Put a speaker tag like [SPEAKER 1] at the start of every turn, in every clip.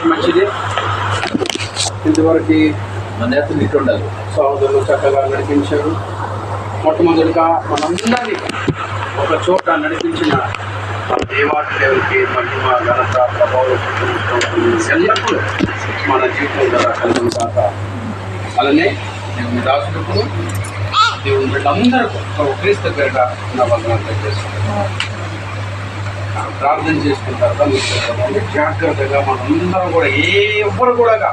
[SPEAKER 1] మంచిది. ఇంతవరకు మన నేతలు ఇట్టు ఉండాలి. సహోదరులు చక్కగా నడిపించారు. మొట్టమొదటిగా మనందరినీ ఒక చోట నడిపించిన దేవాటి దేవునికి మహిమ ఘనత ప్రభావం ఎల్లప్పుడూ మన జీవితం ద్వారా కలిగిన కాక. అలానే దేవుని దాసులకు దేవుని బిడ్డలందరూ క్రీస్తు పేరిట నా వందనాలు తెలియజేస్తున్నాను. ప్రార్థన చేసుకుంటారు. జాగ్రత్తగా మనందరం కూడా ఎవ్వరు కూడా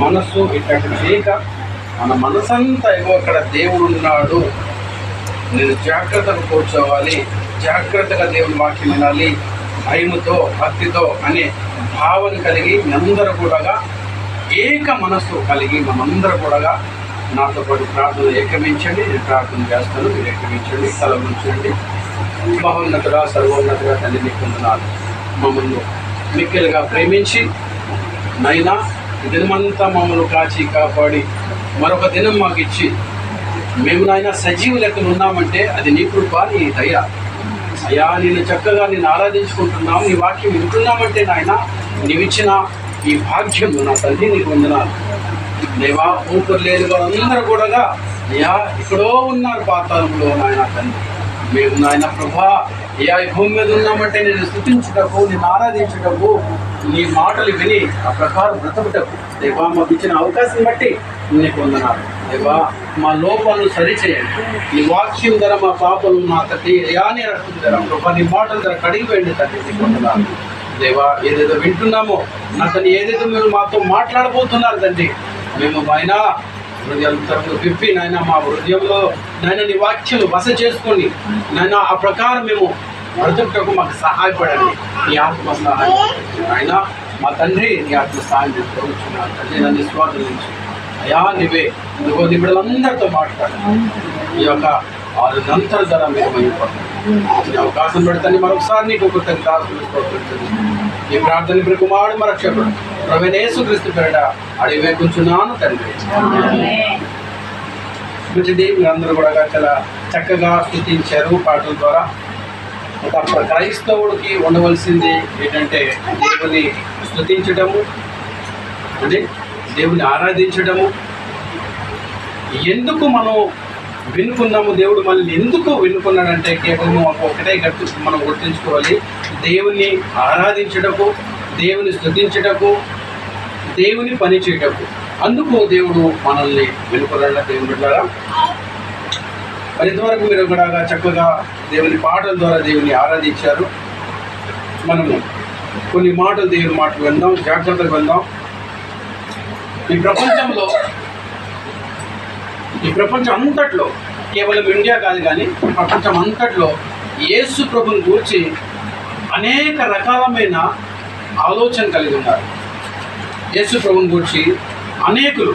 [SPEAKER 1] మనస్సు ఇట్లాంటి చేయక మన మనసంతా అక్కడ దేవుడు ఉన్నాడు, నేను జాగ్రత్తగా కూర్చోవాలి, జాగ్రత్తగా దేవుని వాక్యం వినాలి, భయముతో భక్తితో అనే భావన కలిగి అందరూ కూడా ఏక మనస్సు కలిగి మనందరూ కూడా నాతో పాటు ప్రార్థన ఏకమించండి. నేను ప్రార్థన చేస్తాను, మీరు ఏకమించండి, తల ఉంచండి. మహోన్నతుగా సర్వోన్నతుగా తల్లి నీకు వందనాలు. మమ్మల్ని మిక్కిలుగా ప్రేమించి నైనా దినమంతా మమ్మల్ని కాచి కాపాడి మరొక దినం మాకు ఇచ్చి మేము నాయన సజీవ లెక్కలు ఉన్నామంటే అది నీ కృప, నీ దయ. అయ్యా నేను చక్కగా నేను ఆరాధించుకుంటున్నాము, నీ వాక్యం వింటున్నామంటే నాయన నీవిచ్చిన ఈ భాగ్యం నా తల్లి నీకు వందనాలు. దేవా ఊపిరి లేని వాళ్ళందరూ కూడా అయ్యా ఎక్కడో ఉన్నారు పాతాళంలో నాయన తండ్రి. మేము నాయన ప్రభా అయ్యా ఈ భూమి మీద ఉన్నామంటే నేను స్తుతించుటకు, నేను ఆరాధించుటకు, నీ మాటలు విని ఆ ప్రకారం బ్రతుకుటకు దేవా మాకు ఇచ్చిన అవకాశం బట్టి నీకు వందనాలు. దేవా మా లోపాలను సరిచేయండి. నీ వాక్యం ధర మా పాపలు మా తల్లి అయాని రక్తం ధర ప్రభా నీ మాటల ధర కడిగిపోయింది తండ్రి నీకు వందనాలు. దేవా ఏదేదో వింటున్నామో నా తను ఏదైతే మీరు మాతో మాట్లాడబోతున్నారు తండ్రి, మేము ఆయన హృదయాల తరపు విప్పి నాయన మా హృదయంలో నాయన నీ వాక్యం వస చేసుకొని నాయన ఆ ప్రకారం మేము బ్రతుకుటకు మాకు సహాయపడండి. నీ ఆత్మ సహాయం ఆయన మా తండ్రి నీ ఆత్మ సహాయం చేసుకోవచ్చున్నాను తండ్రి. నన్ను స్వార్థం నుంచి అయా నీవే నువ్వు నీ బిడ్డలందరితో మాట్లాడాలి. ఈ యొక్క 6 గంటల ధర మీరు మైపడుతుంది అవకాశం పెడతాను. మరొకసారి నీకు ఈ ప్రార్థన ప్రికుమారుడు మన రక్షకుడు ప్రభువైన యేసుక్రీస్తు పేరిట అడిగి వేడుకుంటున్నాను తండ్రి. మంచిది. మీరందరూ కూడా చాలా చక్కగా స్తుతించారు పాటల ద్వారా. ఒక క్రైస్తవుడికి ఉండవలసింది ఏంటంటే దేవుని స్తుతించడము, అంటే దేవుని ఆరాధించడము. ఎందుకు మనం వినుకున్నాము, దేవుడు మనల్ని ఎందుకు వినుకున్నాడంటే కేవలం ఒకటే గట్టి మనం గుర్తుంచుకోవాలి. దేవుని ఆరాధించటకు, దేవుని స్తుతించటకు, దేవుని పని చేయటకు. అందుకు దేవుడు మనల్ని వినుకున్నాడు. దేవుని బిడ్డలారా మరి ఇంతవరకు మీరు కూడా చక్కగా దేవుని పాటల ద్వారా దేవుని ఆరాధించారు. మనము కొన్ని మాటలు దేవుని మాటలు విందాం, జాగ్రత్తగా విందాం. ఈ ప్రపంచం అంతట్లో కేవలం ఇండియా కాదు కానీ ప్రపంచం అంతట్లో యేసు ప్రభుని గురించి అనేక రకాలమైన ఆలోచన కలిగి ఉన్నారు. యేసు ప్రభుని గురించి అనేకులు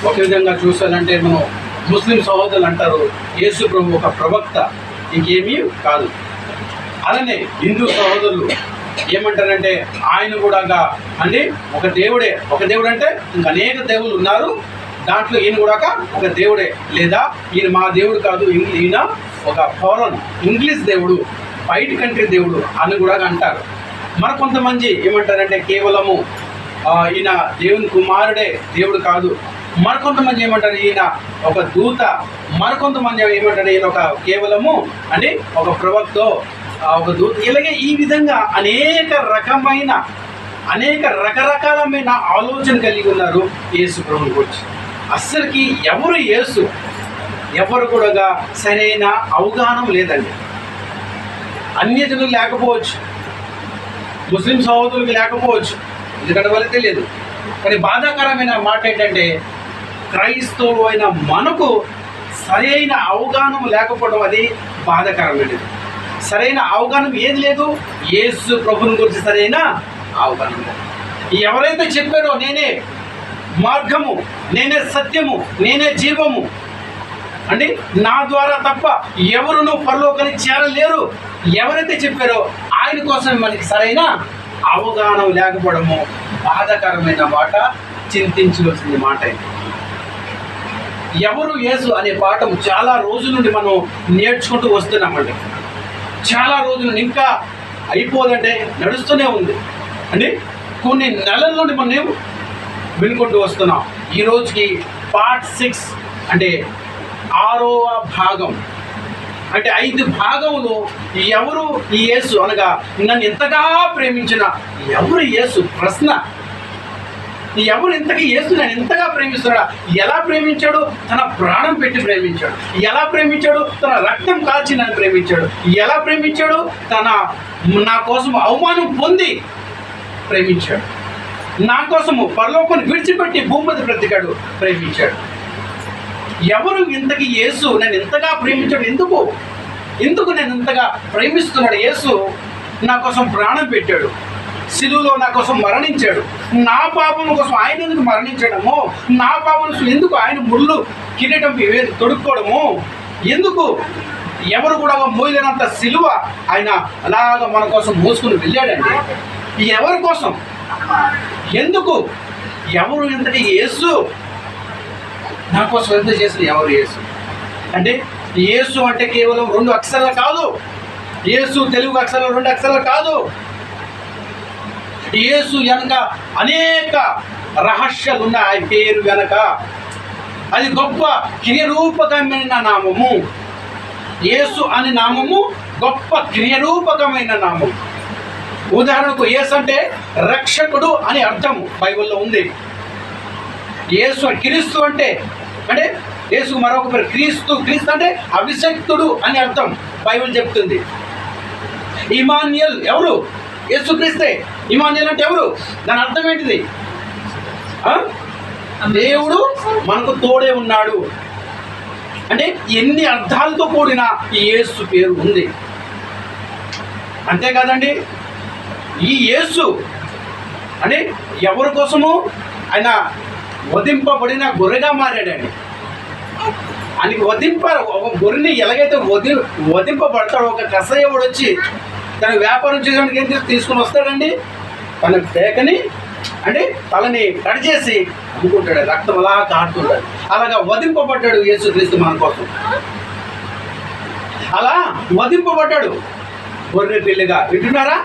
[SPEAKER 1] ఒక విధంగా చూసారంటే మనం ముస్లిం సహోదరులు అంటారు యేసు ప్రభు ఒక ప్రవక్త, ఇంకేమీ కాదు. అలానే హిందూ సహోదరులు ఏమంటారంటే ఆయన కూడా అంటే ఒక దేవుడే. ఒక దేవుడు అంటే ఇంకా అనేక దేవుళ్ళు ఉన్నారు, దాంట్లో ఈయన కూడా ఒక దేవుడే, లేదా ఈయన మా దేవుడు కాదు, ఈయన ఒక ఫారెన్ ఇంగ్లీష్ దేవుడు, బయట కంట్రీ దేవుడు అని కూడా అంటారు. మరి కొంతమంది ఏమంటారంటే కేవలము ఈయన దేవుని కుమారుడే, దేవుడు కాదు. మరికొంతమంది ఏమంటారు ఈయన ఒక దూత, మరికొంతమంది ఏమంటారు ఈయన ఒక కేవలము అంటే ఒక ప్రవక్త, ఒక దూత. ఇలాగే ఈ విధంగా అనేక రకరకాలమైన ఆలోచన కలిగి ఉన్నారు యేసు ప్రభుని గురించి. అస్సలకి ఎవరు యేసు ఎవరు కూడా సరైన అవగాహన లేదండి. అన్యజనులు లేకపోవచ్చు, ముస్లిం సహోదరులకు లేకపోవచ్చు, ఎందుకంటే వాళ్ళకి తెలియదు. కానీ బాధాకరమైన మాట ఏంటంటే క్రైస్తవులు అయిన మనకు సరైన అవగాహన లేకపోవడం అది బాధాకరమైనది. సరైన అవగాహన ఏది లేదు, యేసు ప్రభుని గురించి సరైన అవగాహన లేదు. ఎవరైతే చెప్పారో నేనే మార్గము, నేనే సత్యము, నేనే జీవము, అంటే నా ద్వారా తప్ప ఎవరును పరలోకానికి చేరలేరు, ఎవరైతే చెప్పారో ఆయన కోసం మనకి సరైన అవగాహన లేకపోవడము బాధాకరమైన మాట, చింతించవలసిన మాట. ఎవరు యేసు అనే పాఠం చాలా రోజుల నుండి మనం నేర్చుకుంటూ వస్తున్నామండి. చాలా రోజుల నుండి ఇంకా అయిపోదంటే నడుస్తూనే ఉంది అంటే కొన్ని నెలల నుండి మనం వినుకుంటూ వస్తున్నాం. ఈ రోజుకి పార్ట్ 6 అంటే 6వ భాగం. అంటే 5 భాగంలో ఎవరు ఈ యేసు అనగా నన్ను ఎంతగా ప్రేమించిన ఎవరు యేసు ప్రశ్న. ఎవరు ఇంతకీ యేసు నన్ను ఎంతగా ప్రేమిస్తున్నాడా? ఎలా ప్రేమించాడు? తన ప్రాణం పెట్టి ప్రేమించాడు. ఎలా ప్రేమించాడు? తన రక్తం కాల్చి నన్ను ప్రేమించాడు. ఎలా ప్రేమించాడు? నా కోసం అవమానం పొంది ప్రేమించాడు. నా కోసము పరలోకాన్ని విడిచిపెట్టి భూమి మీద బ్రతికాడు, ప్రేమించాడు. ఎవరు ఇంతకీ యేసు నన్ను ఎంతగా ప్రేమించాడు? ఎందుకు నేను ఇంతగా ప్రేమిస్తున్నాడు? యేసు నా కోసం ప్రాణం పెట్టాడు, శిలువలో నా కోసం మరణించాడు. నా పాపం కోసం ఆయన ఎందుకు మరణించడము? నా పాపం ఎందుకు ఆయన ముళ్ళు కిరీటం తొడుక్కోవడము ఎందుకు? ఎవరు కూడా మోయలేనంత శిలువ ఆయన అలాగ మన కోసం మోసుకుని వెళ్ళాడండి. ఎవరి కోసం? ఎందుకు? ఎవరు ఇంతటి యేసు? నా కోసం ఎంత చేసిన ఎవరు యేసు? అంటే యేసు అంటే కేవలం 2 అక్షరాలు కాదు. యేసు తెలుగు అక్షరాలు 2 అక్షరాలు కాదు. యేసు వెనక అనేక రహస్యాలు ఉన్నాయి. ఆ పేరు వెనక అది గొప్ప క్రియరూపకమైన నామము. యేసు అనే నామము గొప్ప క్రియరూపకమైన నామం. ఉదాహరణకు యేసు అంటే రక్షకుడు అని అర్థము బైబిల్లో ఉంది. యేసు క్రీస్తు అంటే యేసుకు మరొక పేరు క్రీస్తు అంటే అభిషక్తుడు అని అర్థం బైబిల్ చెప్తుంది. ఇమాన్యుయల్ ఎవరు? యేసు క్రీస్తే. ఇమాన్యుయల్ అంటే ఎవరు? దాని అర్థం ఏంటిది? దేవుడు మనకు తోడే ఉన్నాడు అంటే ఎన్ని అర్థాలతో కూడిన ఈ యేసు పేరు ఉంది. అంతేకాదండి, ఈ యేసు అంటే ఎవరి కోసము? ఆయన వధింపబడిన గొర్రెగా మారాడండి. ఆయనకి ఒక గొర్రెని ఎలాగైతే వధింపబడతాడో, ఒక కసాయవుడు వచ్చి తన వ్యాపారం చేయడానికి ఏం తీసుకుని వస్తాడండి? తన పేకని అంటే తలని కట్ చేసి అమ్ముకుంటాడు, రక్తం అలా కారుతుంటాడు. అలాగా వధింపబడ్డాడు యేసుక్రీస్తు మన కోసం. అలా వధింపబడ్డాడు గొర్రె పిల్లిగా. వింటున్నారా?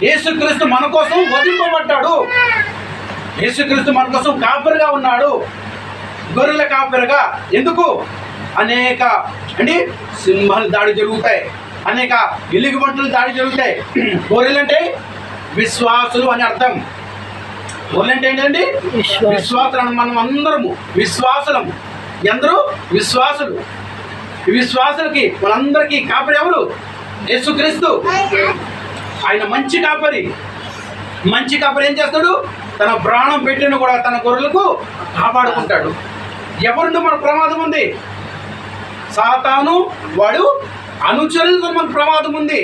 [SPEAKER 1] యేసుక్రీస్తు మన కోసం వధింపబడ్డాడు. యేసుక్రీస్తు మన కోసం కాపరిగా ఉన్నాడు, గొర్రెల కాపరిగా. ఎందుకు? అనేక సింహాలు దాడి జరుగుతాయి, అనేక ఎలుగుబంటులు దాడి జరుగుతాయి. గొర్రెలంటే విశ్వాసులు అని అర్థం. గొర్రెలంటే ఏంటండి? విశ్వాసులు. మనం అందరము విశ్వాసులము. అందరూ విశ్వాసులు. ఈ విశ్వాసులకి మనందరికీ కాపరి ఎవరు? యేసుక్రీస్తు. ఆయన మంచి కాపరి. మంచి కాపరి ఏం చేస్తాడు? తన ప్రాణం పెట్టిన కూడా తన గొర్రెలకు కాపాడుకుంటాడు. ఎవరితో మన ప్రమాదం ఉంది? సాతాను వాడు అనుచరులతో మన ప్రమాదం ఉంది.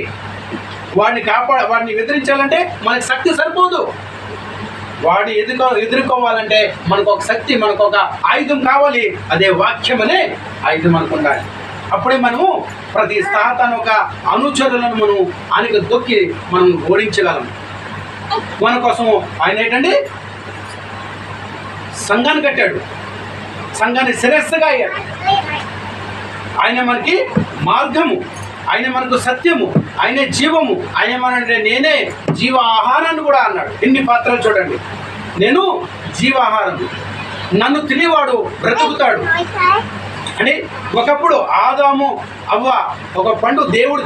[SPEAKER 1] వాడిని ఎదిరించాలంటే మనకి శక్తి సరిపోదు. వాడిని ఎదుర్కోవాలంటే మనకు ఒక శక్తి, మనకు ఒక ఆయుధం కావాలి. అదే వాక్యం అనే ఆయుధం మనకు ఉండాలి. అప్పుడే మనము ప్రతి సాతాను ఒక అనుచరులను మనం ఆయనకు దొక్కి మనం ఓడించగలం. మన కోసము ఆయన ఏంటండి సంఘాన్ని కట్టాడు, సంఘాన్ని శిరస్సుగా అయ్యాడు. ఆయన మనకి మార్గము, ఆయన మనకు సత్యము, ఆయనే జీవము. ఆయన ఏమన్నాడంటే నేనే జీవ ఆహారాన్ని కూడా అన్నాడు. ఎన్ని పాత్రలు చూడండి. నేను జీవాహారం, నన్ను తినేవాడు బ్రతుకుతాడు అని. ఒకప్పుడు ఆదాము అవ్వ ఒక పండు దేవుడు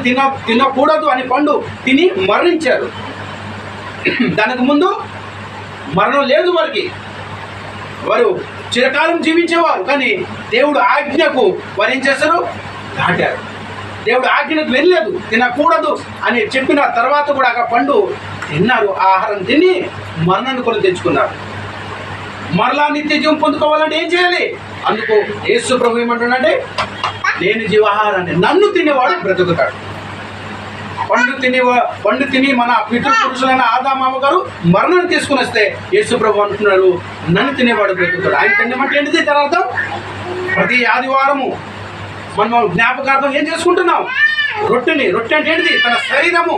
[SPEAKER 1] తినకూడదు అని పండు తిని మరణించారు. దానికి ముందు మరణం లేదు వారికి, వారు చిరకాలం జీవించేవారు. కానీ దేవుడు ఆజ్ఞకు వారు ఏం చేశారు? దాటారు. దేవుడు ఆజ్ఞకు వెళ్ళలేదు, తినకూడదు అని చెప్పిన తర్వాత కూడా ఆ పండు తిన్నారు. ఆహారం తిని మరణాన్ని కొని తెచ్చుకున్నారు. మరలా నిత్య జీవం పొందుకోవాలంటే ఏం చేయాలి? అందుకు యేసు ప్రభు ఏమంటున్నాడంటే నేను జీవాహారాన్ని, నన్ను తినేవాడు బ్రతుకుతాడు. పండు తిని మన పితృపురుషులైన ఆదామామ గారు మరణాన్ని తీసుకుని వస్తే యేసు ప్రభు అంటున్నాడు నన్ను తినేవాడు బ్రతుకుతాడు. ఆయన తినమంటే ఏంటిది? తన అర్థం ప్రతి ఆదివారము మనం జ్ఞాపకార్థం ఏం చేసుకుంటున్నాం? రొట్టె అంటే ఏంటిది? తన శరీరము,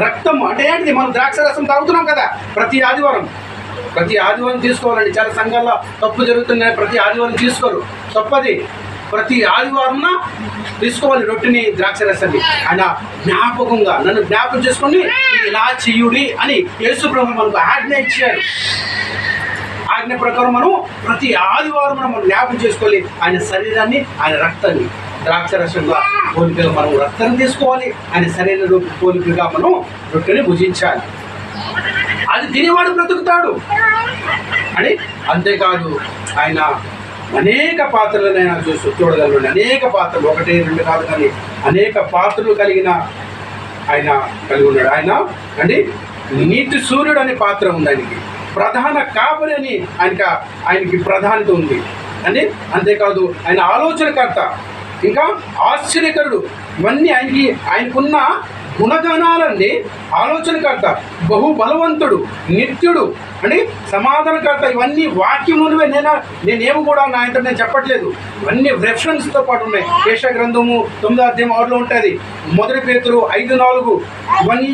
[SPEAKER 1] రక్తము అంటే ఏంటిది? మనం ద్రాక్ష రసం తాగుతున్నాం కదా ప్రతి ఆదివారం తీసుకోవాలండి. చాలా సంఘాల్లో తప్పు జరుగుతున్నాయి, ప్రతి ఆదివారం తీసుకోరు. తప్పది. ప్రతి ఆదివారం తీసుకోవాలి రొట్టెని ద్రాక్ష రసాన్ని. ఆయన జ్ఞాపకంగా నన్ను జ్ఞాపకం చేసుకొని ఇలా చెయ్యుడి అని యేసు ప్రభు మనకు ఆజ్ఞ ఇచ్చారు. ఆజ్ఞ ప్రకారం మనం ప్రతి ఆదివారం మనం జ్ఞాపకం చేసుకోవాలి ఆయన శరీరాన్ని, ఆయన రక్తాన్ని. ద్రాక్ష రసంగా పోలికగా మనం రక్తాన్ని తీసుకోవాలి, ఆయన శరీర పోలికగా మనం రొట్టెని భుజించాలి. అది తినేవాడు బ్రతుకుతాడు అని. అంతేకాదు ఆయన అనేక పాత్రలను ఆయన చూడగలను. అనేక పాత్రలు, 1, 2 కాదు కానీ అనేక పాత్రలు కలిగిన ఆయన కలిగి ఉన్నాడు. ఆయన అంటే నీతి సూర్యుడు అనే పాత్ర ఉంది ఆయనకి. ప్రధాన కాపరి అని ఆయనకి ప్రాధాన్యత ఉంది అంటే. అంతేకాదు ఆయన ఆలోచనకర్త, ఇంకా ఆశ్చర్యకరుడు. ఇవన్నీ ఆయనకున్న గుణగణాలండి. ఆలోచనకర్త, బహు బలవంతుడు, నిత్యుడు అంటే సమాధానకర్త. ఇవన్నీ వాక్యమునివే. నేనేమి కూడా నా ఇంత నేను చెప్పట్లేదు. ఇవన్నీ రెఫరెన్స్తో పాటు ఉన్నాయి. యెషయా గ్రంథము 9వ అధ్యాయం 6లో ఉంటుంది. 1 పేతురు 5:4. ఇవన్నీ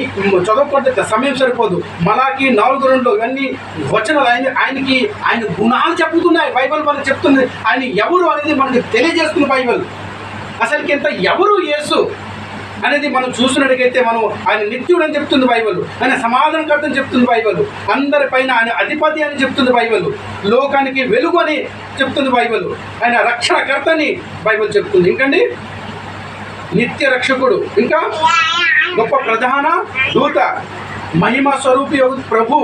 [SPEAKER 1] చదవకపోతే సమయం సరిపోదు. మలాకి 4:2. ఇవన్నీ వచనాలు ఆయన గుణాలు చెప్పుతున్నాయి. బైబిల్ మనకు చెప్తుంది. ఆయన ఎవరు అనేది మనకు తెలియజేస్తుంది బైబిల్. అసలుకి ఎంత ఎవరు యేసు అనేది మనం చూసినట్టుగైతే మనం ఆయన నిత్యుడు అని చెప్తుంది బైబిల్. ఆయన సమాధానకర్త అని చెప్తుంది బైబిల్. అందరిపైన ఆయన అధిపతి అని చెప్తుంది బైబిల్. లోకానికి వెలుగు అని చెప్తుంది బైబిల్. ఆయన రక్షణకర్త అని బైబిల్ చెప్తుంది. ఇంకండి నిత్య రక్షకుడు, ఇంకా గొప్ప ప్రధాన దూత, మహిమ స్వరూపి ప్రభు,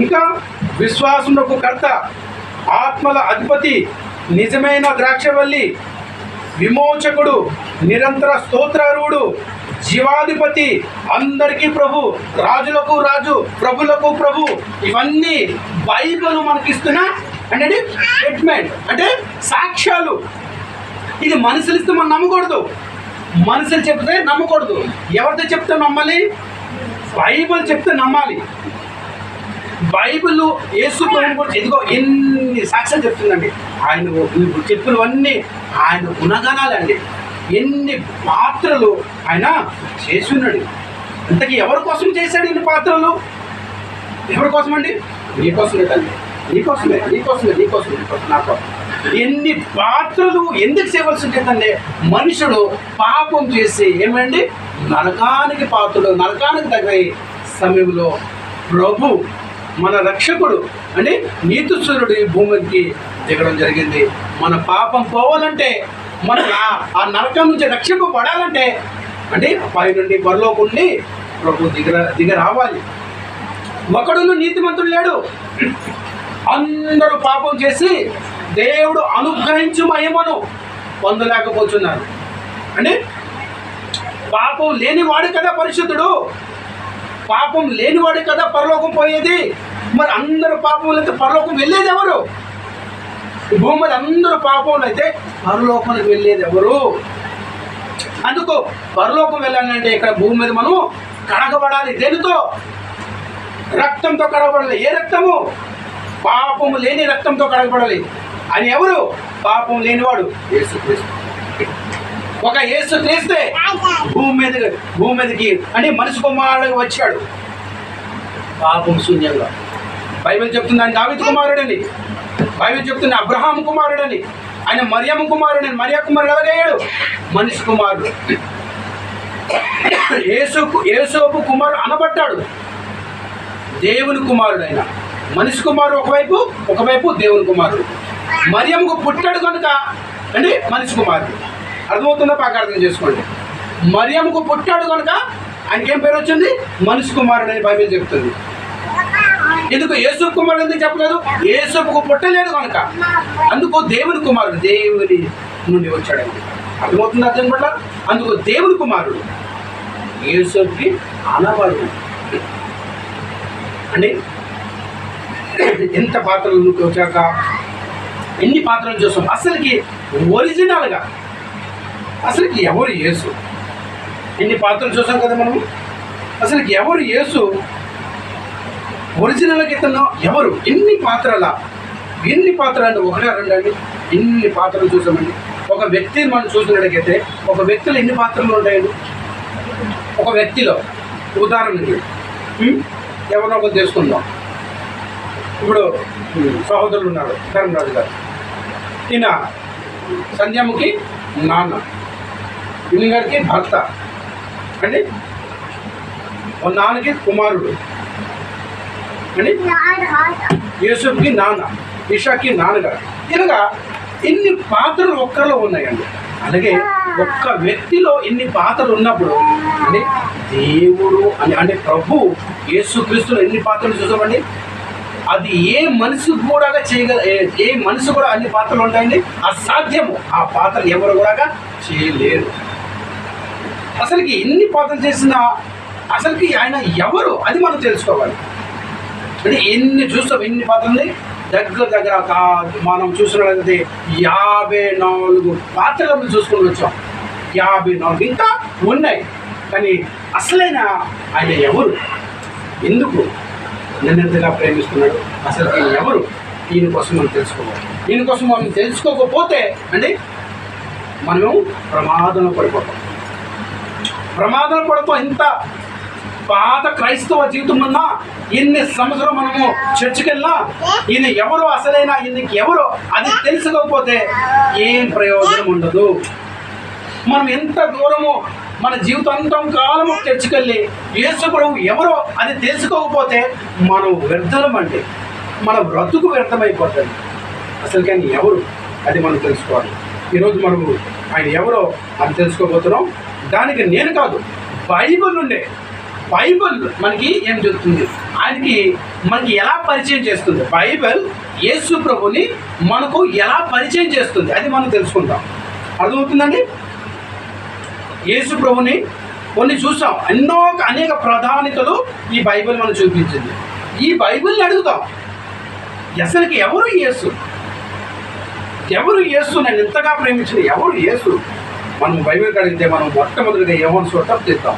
[SPEAKER 1] ఇంకా విశ్వాసమునకు కర్త, ఆత్మల అధిపతి, నిజమైన ద్రాక్షవల్లి, విమోచకుడు, నిరంతర స్తోత్రారుడు, జీవాధిపతి, అందరికీ ప్రభు, రాజులకు రాజు, ప్రభులకు ప్రభు. ఇవన్నీ బైబిల్ మనకిస్తున్న అంటే స్టేట్మెంట్, అంటే సాక్ష్యాలు. ఇది మనుషులు ఇస్తే మనం నమ్మకూడదు. మనుషులు చెప్తే నమ్మకూడదు. ఎవరితో చెప్తే నమ్మాలి? బైబిల్ చెప్తే నమ్మాలి. బైబిల్ యేసు ప్రభువుని గురించి ఇదిగో ఎన్ని సాక్ష్యాలు చెప్తుందండి. ఆయన చెప్పినవన్నీ ఆయన గుణగణాలండి. ఎన్ని పాత్రలు ఆయన చేసి ఉన్నాడు. ఇంతకీ ఎవరి కోసం చేశాడు ఇన్ని పాత్రలు? ఎవరి కోసం అండి? నీకోసమే తల్లి, నీకోసమే, నాకు ఎన్ని పాత్రలు ఎందుకు చేయవలసి ఉంటుందండి? మనుషుడు పాపం చేసి ఏమండి నరకానికి పాత్రలు, నరకానికి తగ్గ సమయంలో ప్రభు మన రక్షకుడు అంటే నీతిసూర్యుడు ఈ భూమికి దిగడం జరిగింది. మన పాపం పోవాలంటే, మన ఆ నరకం నుంచి రక్షింపబడాలంటే అంటే పై నుండి పరలోకుండి ప్రభు దిగ రావాలి. ఒకడును నీతిమంతుడు లేడు. అందరూ పాపం చేసి దేవుడు అనుగ్రహించు మహిమను పొందలేకపోతున్నారు. అంటే పాపం లేనివాడు కదా పరిశుద్ధుడు, పాపం లేనివాడు కదా పరలోకం పోయేది. మరి అందరూ పాపం అయితే పరలోకం వెళ్ళేది ఎవరు? భూమి మీద అందరూ పాపంలో అయితే పరలోకానికి వెళ్ళేది ఎవరు? అందుకు పరలోకం వెళ్ళాలంటే ఇక్కడ భూమి మీద మనం కడగబడాలి. దేనితో? రక్తంతో కడగబడాలి. ఏ రక్తము? పాపము లేని రక్తంతో కడగబడాలి. అని ఎవరు? పాపం లేనివాడు యేసుక్రీస్తు. ఒక యేసుక్రీస్తే భూమి మీదకి అంటే మనిషి కుమారుడిగా వచ్చాడు పాపం శూన్యంగా. బైబిల్ చెప్తుంది ఆయన దావీదు కుమారుడని. బైబిల్ చెప్తుంది అబ్రహాం కుమారుడని. ఆయన మరియమ్మ కుమారుడని. మరియ కుమారుడు ఎలాగయ్యాడు? మనిషి కుమారుడు. యేసోపు కుమారుడు అనబట్టాడు. దేవుని కుమారుడు ఆయన. మనిషి కుమారుడు ఒకవైపు దేవుని కుమారుడు. మరియమ్మకు పుట్టాడు కనుక అంటే మనిషి కుమారుడు. అర్థమవుతుందో బాగా అర్థం చేసుకోండి. మరియమ్మకు పుట్టాడు కనుక ఆయనకేం పేరు వచ్చింది? మనిషి కుమారుడు అని బైబిల్ చెప్తుంది. ఎందుకు యేసు కుమారుడు ఎందుకు చెప్పలేదు? యేసుకు పుట్టలేదు కనుక. అందుకు దేవుని కుమారుడు, దేవుని నుండి వచ్చాడండి. అర్థమవుతుంది? అర్థం పట్ల అందుకు దేవుని కుమారుడు యేసుకి అనబడు అండి. ఎంత పాత్రలు వచ్చాక ఎన్ని పాత్రలు చూస్తాం. అసలుకి ఒరిజినల్గా అసలుకి ఎవరు యేసు? ఎన్ని పాత్రలు చూసాం కదా మనం. అసలుకి ఎవరు యేసు? ఒరిజినల్గా ఇతను ఎవరు? ఎన్ని పాత్రలు అండి? 1, 2 అండి. ఎన్ని పాత్రలు చూసామండి. ఒక వ్యక్తిని మనం చూసినట్టుగైతే ఒక వ్యక్తిలో ఎన్ని పాత్రలు ఉంటాయండి? ఒక వ్యక్తిలో ఉదాహరణకి ఎవరినో ఒకరు తీసుకుందాం. ఇప్పుడు సహోదరులు ఉన్నాడు ధర్మరాజు గారు. ఈయన సంధ్యమ్మకి నాన్న, విని గారికి భర్త అండి, నాన్నకి కుమారుడు అండి, యూసుఫ్కి నాన్న, ఇషాకి నాన్నగారు. ఇలాగా ఇన్ని పాత్రలు ఒక్కరిలో ఉన్నాయండి. అలాగే ఒక్క వ్యక్తిలో ఇన్ని పాత్రలు ఉన్నప్పుడు అంటే దేవుడు అంటే ప్రభు యేసుక్రీస్తులో ఎన్ని పాత్రలు చూసామండి. అది ఏ మనిషి కూడా ఏ మనిషి కూడా అన్ని పాత్రలు ఉంటాయండి, అసాధ్యము. ఆ పాత్ర ఎవరు కూడా చేయలేరు. అసలుకి ఎన్ని పాత్రలు చేసినా అసలుకి ఆయన ఎవరు అది మనం తెలుసుకోవాలి. అంటే ఎన్ని చూస్తాం, ఎన్ని పాత్రలు దగ్గర మనం చూసినట్లయితే 54 పాత్రలను చూసుకొని వచ్చాం. 54 ఇంకా ఉన్నాయి. కానీ అసలైన ఆయన ఎవరు, ఎందుకు నన్నెంతగా ప్రేమిస్తున్నాడు, అసలు ఆయన ఎవరు, ఈయన కోసం మనం తెలుసుకోవాలి. ఈయన కోసం మనం తెలుసుకోకపోతే అండి మనము ప్రమాదంలో పడిపోతాం. ఇంత పాత క్రైస్తవ జీవితం ఉన్నా ఎన్ని సంవత్సరం మనము చర్చికి వెళ్ళినా ఈయన ఎవరో, అసలైన ఈయనకి ఎవరో అది తెలుసుకోకపోతే ఏం ప్రయోజనం ఉండదు. మనం ఎంత దూరము మన జీవితాంతం కాలము చర్చికి వెళ్ళి యేసు ప్రభువు ఎవరో అది తెలుసుకోకపోతే మనం వ్యర్థం, అంటే మన బ్రతుకు వ్యర్థమైపోతుంది. అసలు కానీ ఎవరు అది మనం తెలుసుకోవాలి. ఈరోజు మనము ఆయన ఎవరో అది తెలుసుకోబోతున్నాం. దానికి నేను కాదు, బైబిల్ మనకి ఏం చెప్తుంది, మనకి ఎలా పరిచయం చేస్తుంది, బైబిల్ యేసు ప్రభుని మనకు ఎలా పరిచయం చేస్తుంది అది మనం తెలుసుకుంటాం. అర్థమవుతుందండి. యేసు ప్రభుని కొన్ని చూసాం, అనేక ప్రాధాన్యతలు ఈ బైబిల్ మనం చూపించింది. ఈ బైబిల్ని అడుగుతాం, అసలుకి ఎవరు యేసు, నన్ను ఎంతగా ప్రేమించిన ఎవరు యేసు. మనం బైబిల్కి అడిగితే మనం మొట్టమొదటిగా యోహాను సువార్త తీద్దాం.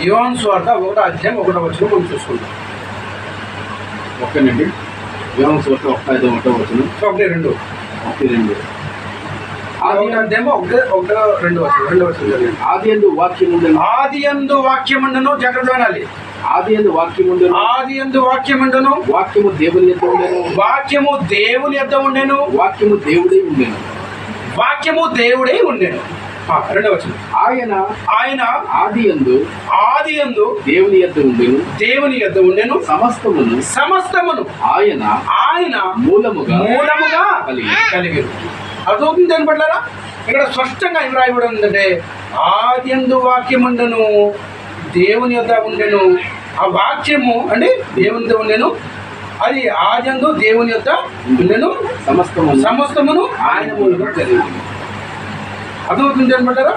[SPEAKER 1] యోహాను సువార్త 1వ అధ్యాయం 1వ వచనం మనం చూసుకుంటాం.
[SPEAKER 2] ఓకేనండి. యోహాను సువార్త 1వ వచనం
[SPEAKER 1] 1-2 అధ్యాయం 1-2 వచనం.
[SPEAKER 2] ఆదియందు
[SPEAKER 1] వాక్యముండును, జాగ్రత్త వినాలి.
[SPEAKER 2] ఆదియందు వాక్యముండును, వాక్యము దేవుని యొద్ద ఉండెను,
[SPEAKER 1] వాక్యము దేవుని యొద్ద ఉండెను,
[SPEAKER 2] వాక్యము దేవుడై ఉండెను.
[SPEAKER 1] 2వ వచనం. ఆయన
[SPEAKER 2] ఆదియందు దేవుని యొద్ద ఉండెను, సమస్తమును ఆయన మూలముగా కలిగి.
[SPEAKER 1] అదవుతుంది అనుకుంటారా? ఇక్కడ స్పష్టంగా ఏం రాయబడి ఉందంటే ఆదియందు వాక్యముండెను, దేవుని యొద్ద ఉండెను. ఆ వాక్యము అంటే దేవుని యొద్ద ఉండెను, అది ఆదియందు దేవుని యొద్ద ఉండెను, సమస్తమును ఆయన మూలంగా కలిగి. అర్థమవుతుంది అనమాటారా?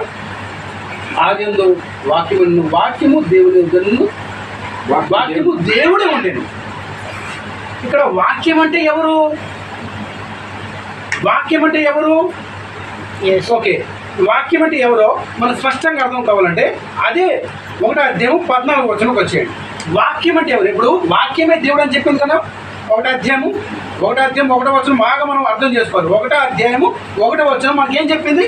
[SPEAKER 1] ఆదియందు వాక్యము దేవుని యొద్ద, వాక్యము దేవుడే ఉండేను. ఇక్కడ వాక్యం అంటే ఎవరు? ఓకే, వాక్యం అంటే ఎవరో మనం స్పష్టంగా అర్థం కావాలంటే అదే 1వ అధ్యాయం 14వ వచనంకి వచ్చేయండి. వాక్యం అంటే ఎవరు? ఇప్పుడు వాక్యమే దేవుడు అని చెప్పింది కదా. 1వ అధ్యాయం 1వ వచనం బాగా మనం అర్థం చేసుకోవాలి. 1వ అధ్యాయం 1వ వచనం మనకి ఏం చెప్పింది?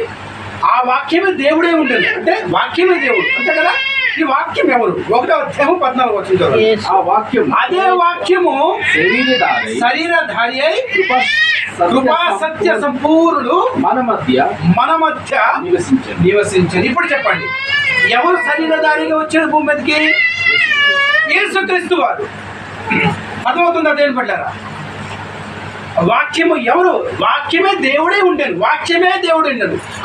[SPEAKER 1] ఆ వాక్యమే దేవుడే ఉంటుంది, అంటే వాక్యమే దేవుడు, అంతే కదా. ఈ వాక్యం ఎవరు? 1వ అధ్యాయం 14వ వచనం.
[SPEAKER 2] ఆ వాక్యం,
[SPEAKER 1] అదే వాక్యము శరీరధారి అయి కృపా సత్య సంపూర్ణుడు మన మధ్య నివసించండి. ఇప్పుడు చెప్పండి, ఎవరు శరీరధారిగా వచ్చిన భూమి మీదకి? యేసుక్రీస్తు వారు. అర్థమవుతుందా దేవుని పట్టారా? వాక్యము ఎవరు? వాక్యమే దేవుడే ఉండేది.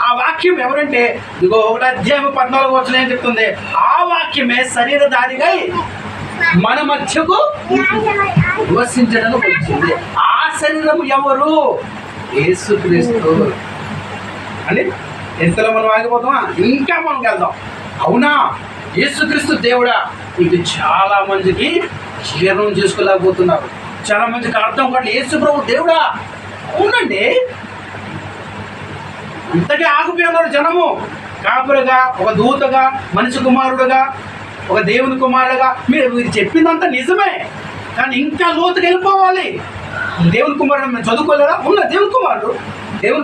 [SPEAKER 1] ఆ వాక్యం ఎవరంటే 1వ అధ్యాయం 14వ వచనం ఏం చెప్తుంది? ఆ వాక్యమే శరీరధారిగా మన మధ్యకు నివసించడానికి వచ్చింది. ఆ శరీరం ఎవరు? యేసుక్రీస్తు అని. ఎంతలో మనం ఆగిపోతామా? ఇంకా మనం వెళ్దాం. అవునా, యేసుక్రీస్తు దేవుడా? ఇది చాలా మందికి జీర్ణం చేసుకోలేకపోతున్నారు, చాలా మందికి అర్థం కాదు. యేసు ప్రభు దేవుడా? అవునండి. ఇంతకీ ఆగిపోయినారు జనము. కాపురగా, ఒక దూతగా, మనిషి కుమారుడుగా, ఒక దేవుని కుమారుడుగా మీరు చెప్పిందంతా నిజమే, కానీ ఇంకా లోతుకి వెళ్ళిపోవాలి. దేవుని కుమారుడు మేము చదువుకోలేదా? ఉన్న దేవుని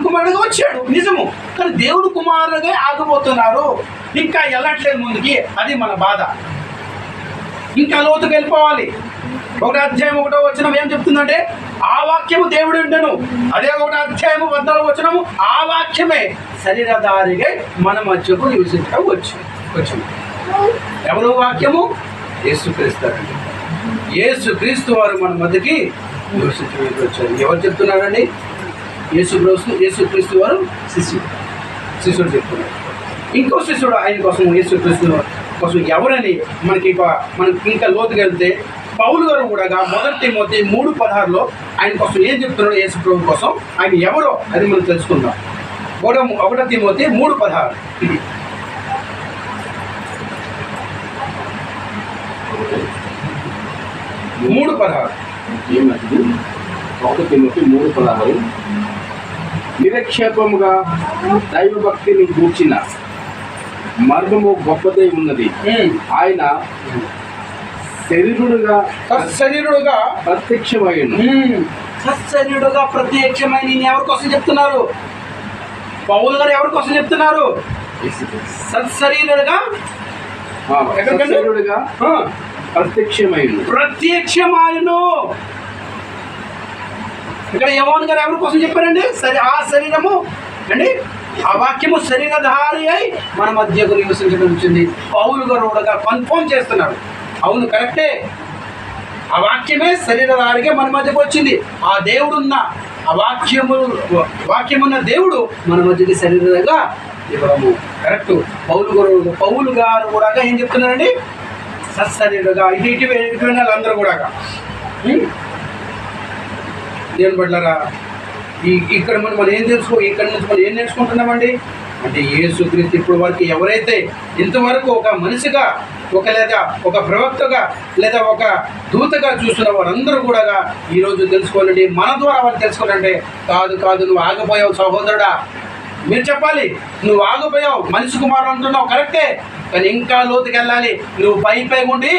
[SPEAKER 1] కుమారుడుగా వచ్చాడు నిజము, కానీ దేవుని కుమారుడుగా ఆగిపోతున్నారు, ఇంకా వెళ్ళట్లేదు ముందుకి. అది మన బాధ. ఇంకా లోతుకు వెళ్ళిపోవాలి. 1 అధ్యాయం 1వ వచనం ఏం చెప్తుందంటే ఆ వాక్యము దేవుడు ఉండెను. అదే 1 అధ్యాయము 14వ వచనము ఆ వాక్యమే శరీరధారిగా మన మధ్యకు నివసించడం వచ్చింది. ఎవరు వాక్యము? యేసుక్రీస్తారండి. యేసుక్రీస్తు వారు మన మధ్యకి నివసించడానికి వచ్చారు. ఎవరు చెప్తున్నారండి? యేసుక్రీస్తు వారు శిష్యుడు చెప్తున్నారు. ఇంకో శిష్యుడు ఆయన కోసం, యేసుక్రీస్తు కోసం ఎవరని మనకి ఇంకా లోతుకి వెళ్తే పౌలు గారు కూడా 1 తిమోతి 3:16 ఆయన కోసం ఏం చెప్తున్నాడు? యేసు ప్రభు కోసం ఆయన ఎవరో అది మనం తెలుసుకుందాం. 1 తిమోతి 3:16
[SPEAKER 2] ఏమంటే 1 తిమోతి 3:16 నిరక్షేపముగా దైవభక్తిని గూర్చిన మర్మము గొప్పదై ఉన్నది. ఆయన శరీరుడుగా ప్రత్యక్షమైన
[SPEAKER 1] ఎవరి కోసం చెప్తున్నారు? పౌలు గారు ఎవరి కోసం చెప్తున్నారు? సత్శరీరుడుగా ప్రత్యక్షమాయను. ఇక్కడ యోహాను గారు ఎవరి కోసం చెప్పారండి? ఆ శరీరము అండి, ఆ వాక్యము శరీరధారి అయి మన మధ్యకు నివసించడం వచ్చింది. పౌలు గారు కూడా కన్ఫర్మ్ చేస్తున్నారు. అవును, కరెక్టే. ఆ వాక్యమే శరీరధారిగా మన మధ్యకు వచ్చింది. ఆ దేవుడున్న ఆ వాక్యమున్న దేవుడు మన మధ్యకి శరీరంగా ఇవ్వడము కరెక్ట్. పౌలు గారు కూడా ఏం చెప్తున్నారండి? సత్శరీరుగా ఇటు అందరూ కూడా దేవుని బిడ్డలారా, ఇక్కడ మనం ఏం ఇక్కడ నుంచి మనం ఏం నేర్చుకుంటున్నామండి అంటే యేసుక్రీస్తు ఇప్పుడు వరకు ఎవరైతే ఇంతవరకు ఒక మనిషిగా లేదా ఒక ప్రవక్తగా లేదా ఒక దూతగా చూస్తున్న వారందరూ కూడా ఈరోజు తెలుసుకోవాలండి. మన ద్వారా వాళ్ళు తెలుసుకోవాలంటే కాదు నువ్వు ఆగిపోయావు సహోదరుడా, మీరు చెప్పాలి. నువ్వు ఆగిపోయావు, మనిషి కుమారుడు అంటున్నావు కరెక్టే, కానీ ఇంకా లోతుకి వెళ్ళాలి. నువ్వు పై ఉండి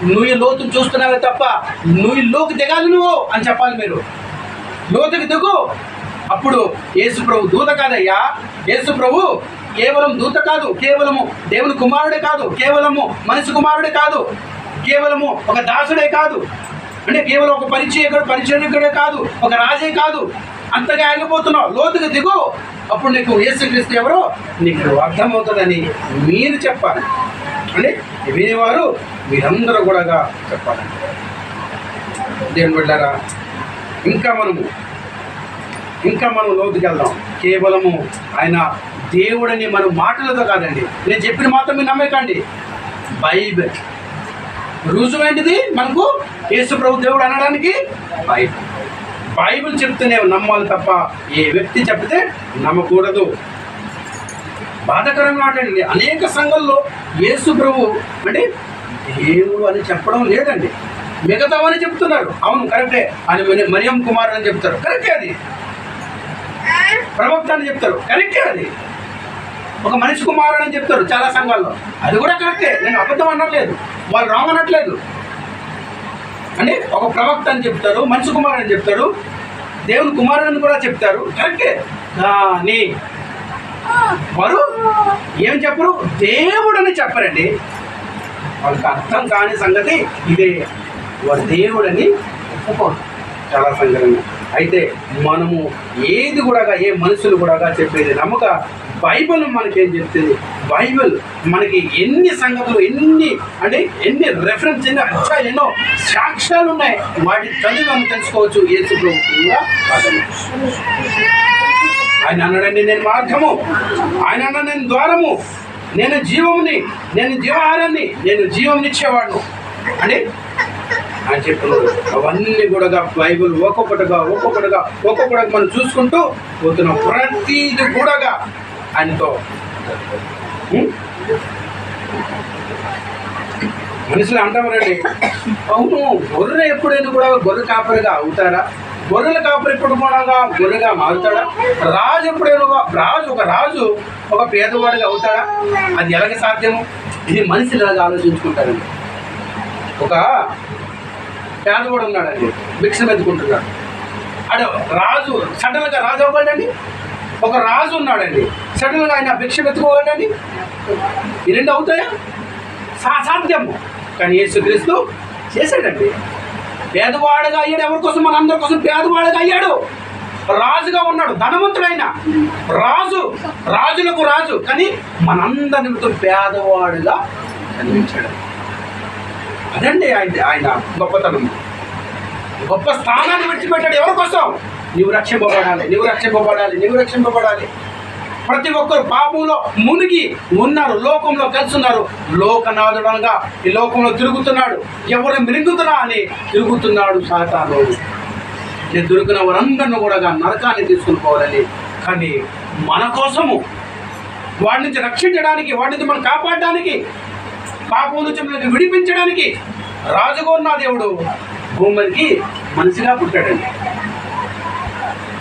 [SPEAKER 1] నువ్వు ఈ లోతును చూస్తున్నావే తప్ప నువ్వు ఈ లోకి దిగాలి నువ్వు అని చెప్పాలి. మీరు లోతుకి దిగు. అప్పుడు యేసు ప్రభు దూత కాదయ్యా, యేసు ప్రభు కేవలం దూత కాదు, కేవలము దేవుని కుమారుడే కాదు, కేవలము మనిషి కుమారుడే కాదు, కేవలము ఒక దాసుడే కాదు, అంటే కేవలం ఒక పరిచయకుడే కాదు, ఒక రాజే కాదు. అంతగా ఆగిపోతున్నావు, లోతుగా దిగు. అప్పుడు నీకు యేసుక్రీస్తు ఎవరో నీకు అర్థమవుతుందని మీరు చెప్పాలి. అంటే వినేవారు మీరందరూ కూడా చెప్పాలండి. దేవుని బిడ్డలారా, ఇంకా మనం లోతుకి వెళ్దాం. కేవలము ఆయన దేవుడని మనం మాటలతో కాదండి, నేను చెప్పిన మాత్రం మీరు నమ్మకండి. బైబిల్ రుజువేంటిది మనకు యేసు ప్రభు దేవుడు అనడానికి? బైబిల్ చెప్తేనే నమ్మాలి తప్ప ఏ వ్యక్తి చెప్తే నమ్మకూడదు. బాధాకరంగా మాట్లాడండి, అనేక సంఘాల్లో యేసు ప్రభు అంటే దేవుడు అని చెప్పడం లేదండి, మిగతావని చెప్తున్నారు. అవును కరెక్టే, అని మరియం కుమారుడు అని చెప్తారు, కరెక్టే. అది ప్రవక్త అని చెప్తారు, కరెక్టే. అది ఒక మనిషి కుమారుడు అని చెప్తారు చాలా సంఘాల్లో, అది కూడా కరెక్టే. నేను అబద్ధం అనట్లేదు, వాళ్ళు రాంగ్ అనట్లేదు. అంటే ఒక ప్రవక్త అని చెప్తారు, మనిషి కుమారుడు అని చెప్తారు, దేవుని కుమారుడు అని కూడా చెప్తారు, కరెక్టే. కానీ వారు ఏం చెప్పరు? దేవుడు అని చెప్పరండి. వాళ్ళకి అర్థం కాని సంగతి ఇదే, వారు దేవుడని ఒప్పుకోరు చాలా సంఘటన. అయితే మనము ఏది కూడా ఏ మనుషులు కూడా చెప్పేది నమ్మక బైబిల్ మనకేం చెప్తుంది? బైబిల్ మనకి ఎన్ని సంగతులు, ఎన్ని రెఫరెన్స్, ఎన్ని అధ్యాయాలు, ఎన్నో సాక్ష్యాలు ఉన్నాయి. వాటి చదివి మనం తెలుసుకోవచ్చు. యేసు ప్రభు కూడా ఆయన అన్నాడండి, నేను మార్గము, ఆయన అన్న నేను ద్వారము, నేను జీవముని, నేను జీవహారాన్ని, నేను జీవమునిచ్చేవాడు అని ఆయన చెప్తున్నాడు. అవన్నీ కూడా బైబిల్ ఒక్కొక్కటిగా మనం చూసుకుంటూ పోతున్నాం. ప్రతిది కూడా ఆయనతో. మనుషులు అంటామరండి, అవును గొర్రె ఎప్పుడైనా కూడా గొర్రె కాపరిగా అవుతారా? గొర్రెల కాపరి ఎప్పుడు కూడా గొర్రెగా మారుతాడా? రాజు ఎప్పుడైనా ఒక రాజు ఒక పేదవాడిగా అవుతాడా? అది ఎలాగ సాధ్యము? ఇది మనిషి ఇలాగా ఆలోచించుకుంటారండి. ఒక పేదవాడు ఉన్నాడండి, భిక్ష ఎత్తుకుంటున్నాడు. అడు రాజు సడన్గా రాజు అవ్వడండి. ఒక రాజు ఉన్నాడండి, సడన్గా ఆయన భిక్ష ఎత్తుకోవాలండి. ఈ రెండు అవుతాయా? సాధ్యము. కానీ యేసుక్రీస్తు చేశాడండి. పేదవాడుగా అయ్యాడు. ఎవరి కోసం? మన అందరి కోసం పేదవాడుగా అయ్యాడు. రాజుగా ఉన్నాడు, ధనవంతుడైన రాజు, రాజులకు రాజు, కానీ మనందరి నిమిత్తం పేదవాడుగా కనిపించాడు. అదండి ఆయన గొప్పతనం. గొప్ప స్థానాన్ని విడిచిపెట్టాడు. ఎవరి కోసం? నీవు రక్షింపబడాలి, నీవు రక్షింపబడాలి, నీవు రక్షింపబడాలి. ప్రతి ఒక్కరు పాపంలో మునిగి ఉన్నారు, లోకంలో కలిసి ఉన్నారు. లోకనాథుడంగా ఈ లోకంలో తిరుగుతున్నాడు. ఎవరు మిరుగుతున్నా అని తిరుగుతున్నాడు సాతాను. నేను దొరికిన వారందరిని కూడా నరకాన్ని తీసుకుని పోవాలని. కానీ మన కోసము వాడి నుంచి రక్షించడానికి, వాడి నుంచి మనం కాపాడడానికి, పాపం నుంచి మనకి విడిపించడానికి రాజుగా ఉన్న దేవుడు భూమికి మనిషిగా పుట్టాడండి.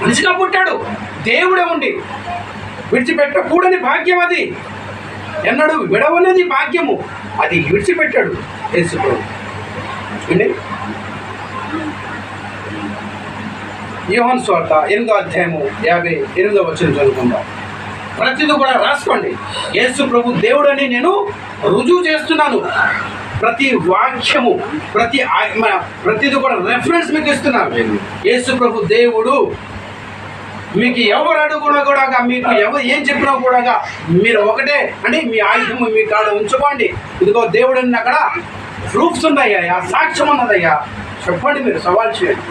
[SPEAKER 1] మనిషిగా పుట్టాడు. దేవుడే ఉండి విడిచిపెట్టకూడని భాగ్యం అది. ఎన్నడూ విడవనేది భాగ్యము. అది విడిచిపెట్టాడు యేసు ప్రభు. యోహాను సువార్త 8వ అధ్యాయము 58వ వచనం చదువుకుందాం. ప్రతిదీ కూడా రాసుకోండి. యేసు ప్రభు దేవుడని నేను రుజువు చేస్తున్నాను. ప్రతి వాక్యము, ప్రతిదీ కూడా రెఫరెన్స్ మీకు ఇస్తున్నాను. యేసు ప్రభు దేవుడు. మీకు ఎవరు అడుగునా కూడా, మీకు ఎవరు ఏం చెప్పినా కూడా మీరు ఒకటే అంటే మీ ఆయుధము మీ కాడ ఉంచుకోండి. ఇదిగో దేవుడని అక్కడ ప్రూఫ్స్ ఉన్నాయ్యా, సాక్ష్యం ఉన్నదయ్యా, చెప్పండి, మీరు సవాల్ చేయండి.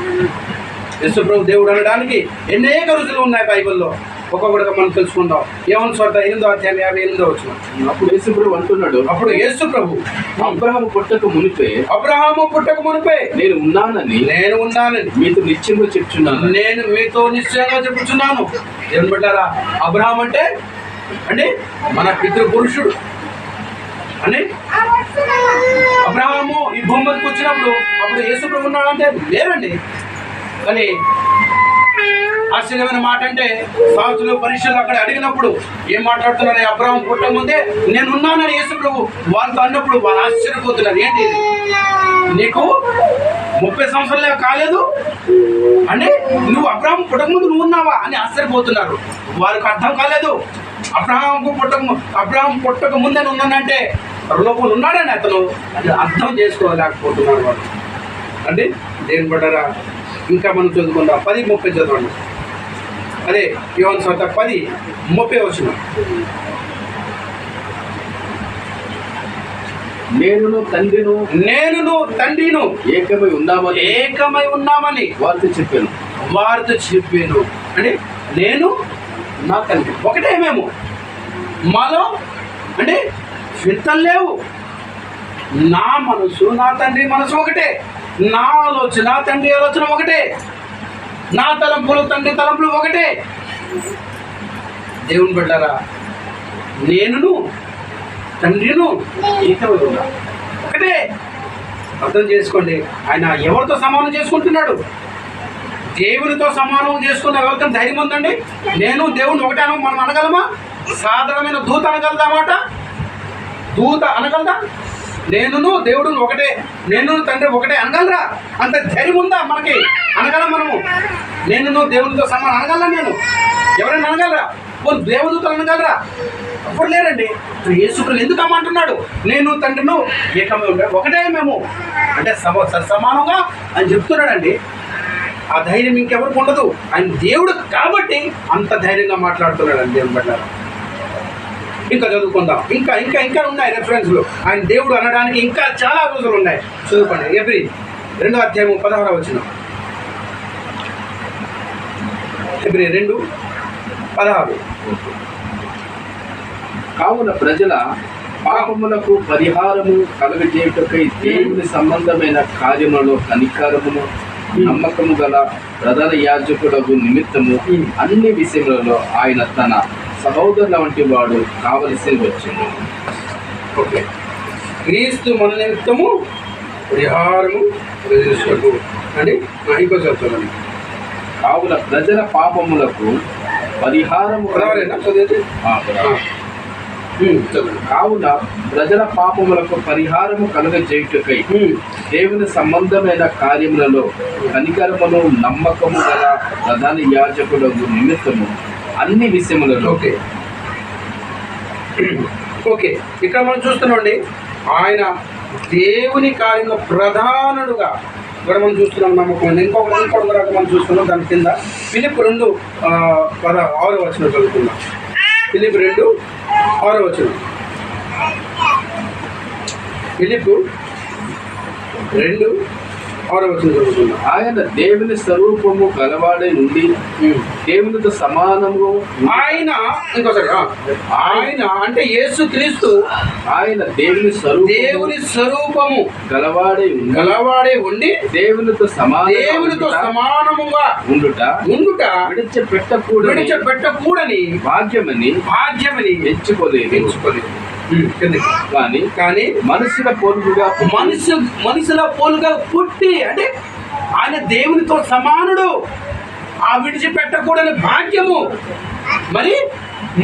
[SPEAKER 1] యేసు ప్రభు దేవుడు అనడానికి అనేక రుజువులు ఉన్నాయి బైబిల్లో. ఒక్కొక్కటిగా మనం తెలుసుకుందాం. యోహాను సువార్త 8వ అధ్యాయం 58వ వచనం.
[SPEAKER 2] అప్పుడు యేసు ప్రభు అంటున్నాడు,
[SPEAKER 1] అప్పుడు యేసు ప్రభు
[SPEAKER 2] అబ్రహాము పుట్టక మునిపే నేను ఉన్నానని మీతో నిశ్చయంగా చెప్తున్నాను.
[SPEAKER 1] నేను మీతో నిశ్చయంగా చెప్పుచున్నాను. ఏం పెట్టారా? అబ్రహాం అంటే మన పితృపురుషుడు అని. అబ్రహాము ఈ భూమికి వచ్చినప్పుడు అప్పుడు యేసు ప్రభు ఉన్నాడంటే లేరండి. కానీ ఆశ్చర్యమైన మాట అంటే శాస్త్రులు పరీక్షలు అక్కడ అడిగినప్పుడు ఏం మాట్లాడుతున్నారు? అబ్రహాం పుట్టక ముందే నేనున్నానని యేసు ప్రభు వాళ్ళతో అన్నప్పుడు వాళ్ళు ఆశ్చర్యపోతున్నారు. ఏంటి నీకు 30 సంవత్సరాలే కాలేదు అంటే నువ్వు అబ్రహాం పుట్టక ముందు నువ్వు ఉన్నావా అని ఆశ్చర్యపోతున్నారు. వారికి అర్థం కాలేదు. అబ్రహాం పుట్టక ముందే ఉన్నానంటే లోపల ఉన్నాడని అతను అది అర్థం చేసుకోలేకపోతున్నాడు వాళ్ళు. అంటే దేని పడ్డారా? ఇంకా మనం చదువుకుందాం. 10:30 చదవండి. అదే యోహాను సువార్త 10:30 వచనం.
[SPEAKER 2] నేనును తండ్రిను ఏకమై ఉన్నామని వారితో చెప్పాను.
[SPEAKER 1] అంటే నేను నా తండ్రి ఒకటే. మేము మాలో వింతలు లేవు. నా మనసు నా తండ్రి మనసు ఒకటే. నా ఆలోచన తండ్రి ఆలోచన ఒకటే. నా తలంపులు తండ్రి తలంపులు ఒకటే. దేవుని బిడ్డలారా, నేనును తండ్రిను ఏకమై ఉన్నా ఒకటే. అర్థం చేసుకోండి. ఆయన ఎవరితో సమానం చేసుకుంటున్నాడు? దేవునితో సమానం చేసుకున్న ఎవరికైనా ధైర్యం ఉందండి? నేను దేవుని ఒకటే మనం అనగలమా? సాధారణమైన దూత అనగలదామాట? దూత అనగలదా? నేనును దేవుడు ఒకటే, నేను తండ్రి ఒకటే అనగలరా? అంత ధైర్యం ఉందా మనకి? అనగలం మనము? నేనును దేవునితో సమానం అనగలరా? నేను ఎవరైనా అనగలరా? దేవదూతలు అనగలరా? అప్పుడు లేరండి. యేసుక్రీస్తు ఎందుకు అమ్మంటున్నాడు? నేను తండ్రిను ఏకమై ఉంటాడు, ఒకటే మేము అంటే సమానంగా అని చెప్తున్నాడండి. ఆ ధైర్యం ఇంకెవరికి ఉండదు. ఆయన దేవుడు కాబట్టి అంత ధైర్యంగా మాట్లాడుతున్నాడు అని దేవుని బట్టారు. ఇంకా చదువుకుందాం. ఇంకా ఇంకా ఇంకా ఉన్నాయి రెఫరెన్స్లు. ఆయన దేవుడు అనడానికి ఇంకా చాలా రోజులు ఉన్నాయి. చదువుకోండి. ఎబ్రీ 2వ అధ్యాయం 16వ వచనం. ఎబ్రీ 2:16.
[SPEAKER 2] కావున ప్రజల పాపములకు పరిహారము కలుగజేయుటకై దేవుని సంబంధమైన కార్యములలో కనికరమును నమ్మకము గల ప్రధాన యాజకులకు నిమిత్తము అన్ని విషయములలో ఆయన తన సహోదరుల వంటి వాడు కావలసి వచ్చింది.
[SPEAKER 1] ఓకే. క్రీస్తు మన నిమిత్తము పరిహారము అని ఇంకో చెప్తున్నాను.
[SPEAKER 2] కావున ప్రజల పాపములకు పరిహారము కావున ప్రజల పాపములకు పరిహారము కలుగజేయుటకై దేవుని సంబంధమైన కార్యములలో కనికరమును నమ్మకము గల ప్రధాన యాజకులకు నిమిత్తము అన్ని విషయములలో.
[SPEAKER 1] ఓకే. ఇక్కడ మనం చూస్తున్నామండి. ఆయన దేవుని కార్యంలో ప్రధానుడుగా ఇక్కడ మనం చూస్తున్నాం. నమ్మకం ఇంకొక రకం మనం చూస్తున్నాం. దాని కింద ఫిలిప్ 2:6 చదువుతున్నాం. ఫిలిప్ 2:6. ఫిలిప్ 2:6 చదువుతున్నాం.
[SPEAKER 2] ఆయన దేవుని స్వరూపము గలవాడై ఉండి దేవునితో సమానము.
[SPEAKER 1] ఆయన అంటే యేసుక్రీస్తు
[SPEAKER 2] ఆయన దేవుని
[SPEAKER 1] స్వరూపము
[SPEAKER 2] గలవాడై ఉండి దేవునితో
[SPEAKER 1] సమానముగా ఉండుట విడిచిపెట్టకూడని భాగ్యమని ఎంచుకోలేదు. కానీ మనుషుల పోలుగా పుట్టి, అంటే ఆయన దేవునితో సమానుడు, ఆ విడిచిపెట్టకూడని భాగ్యము. మరి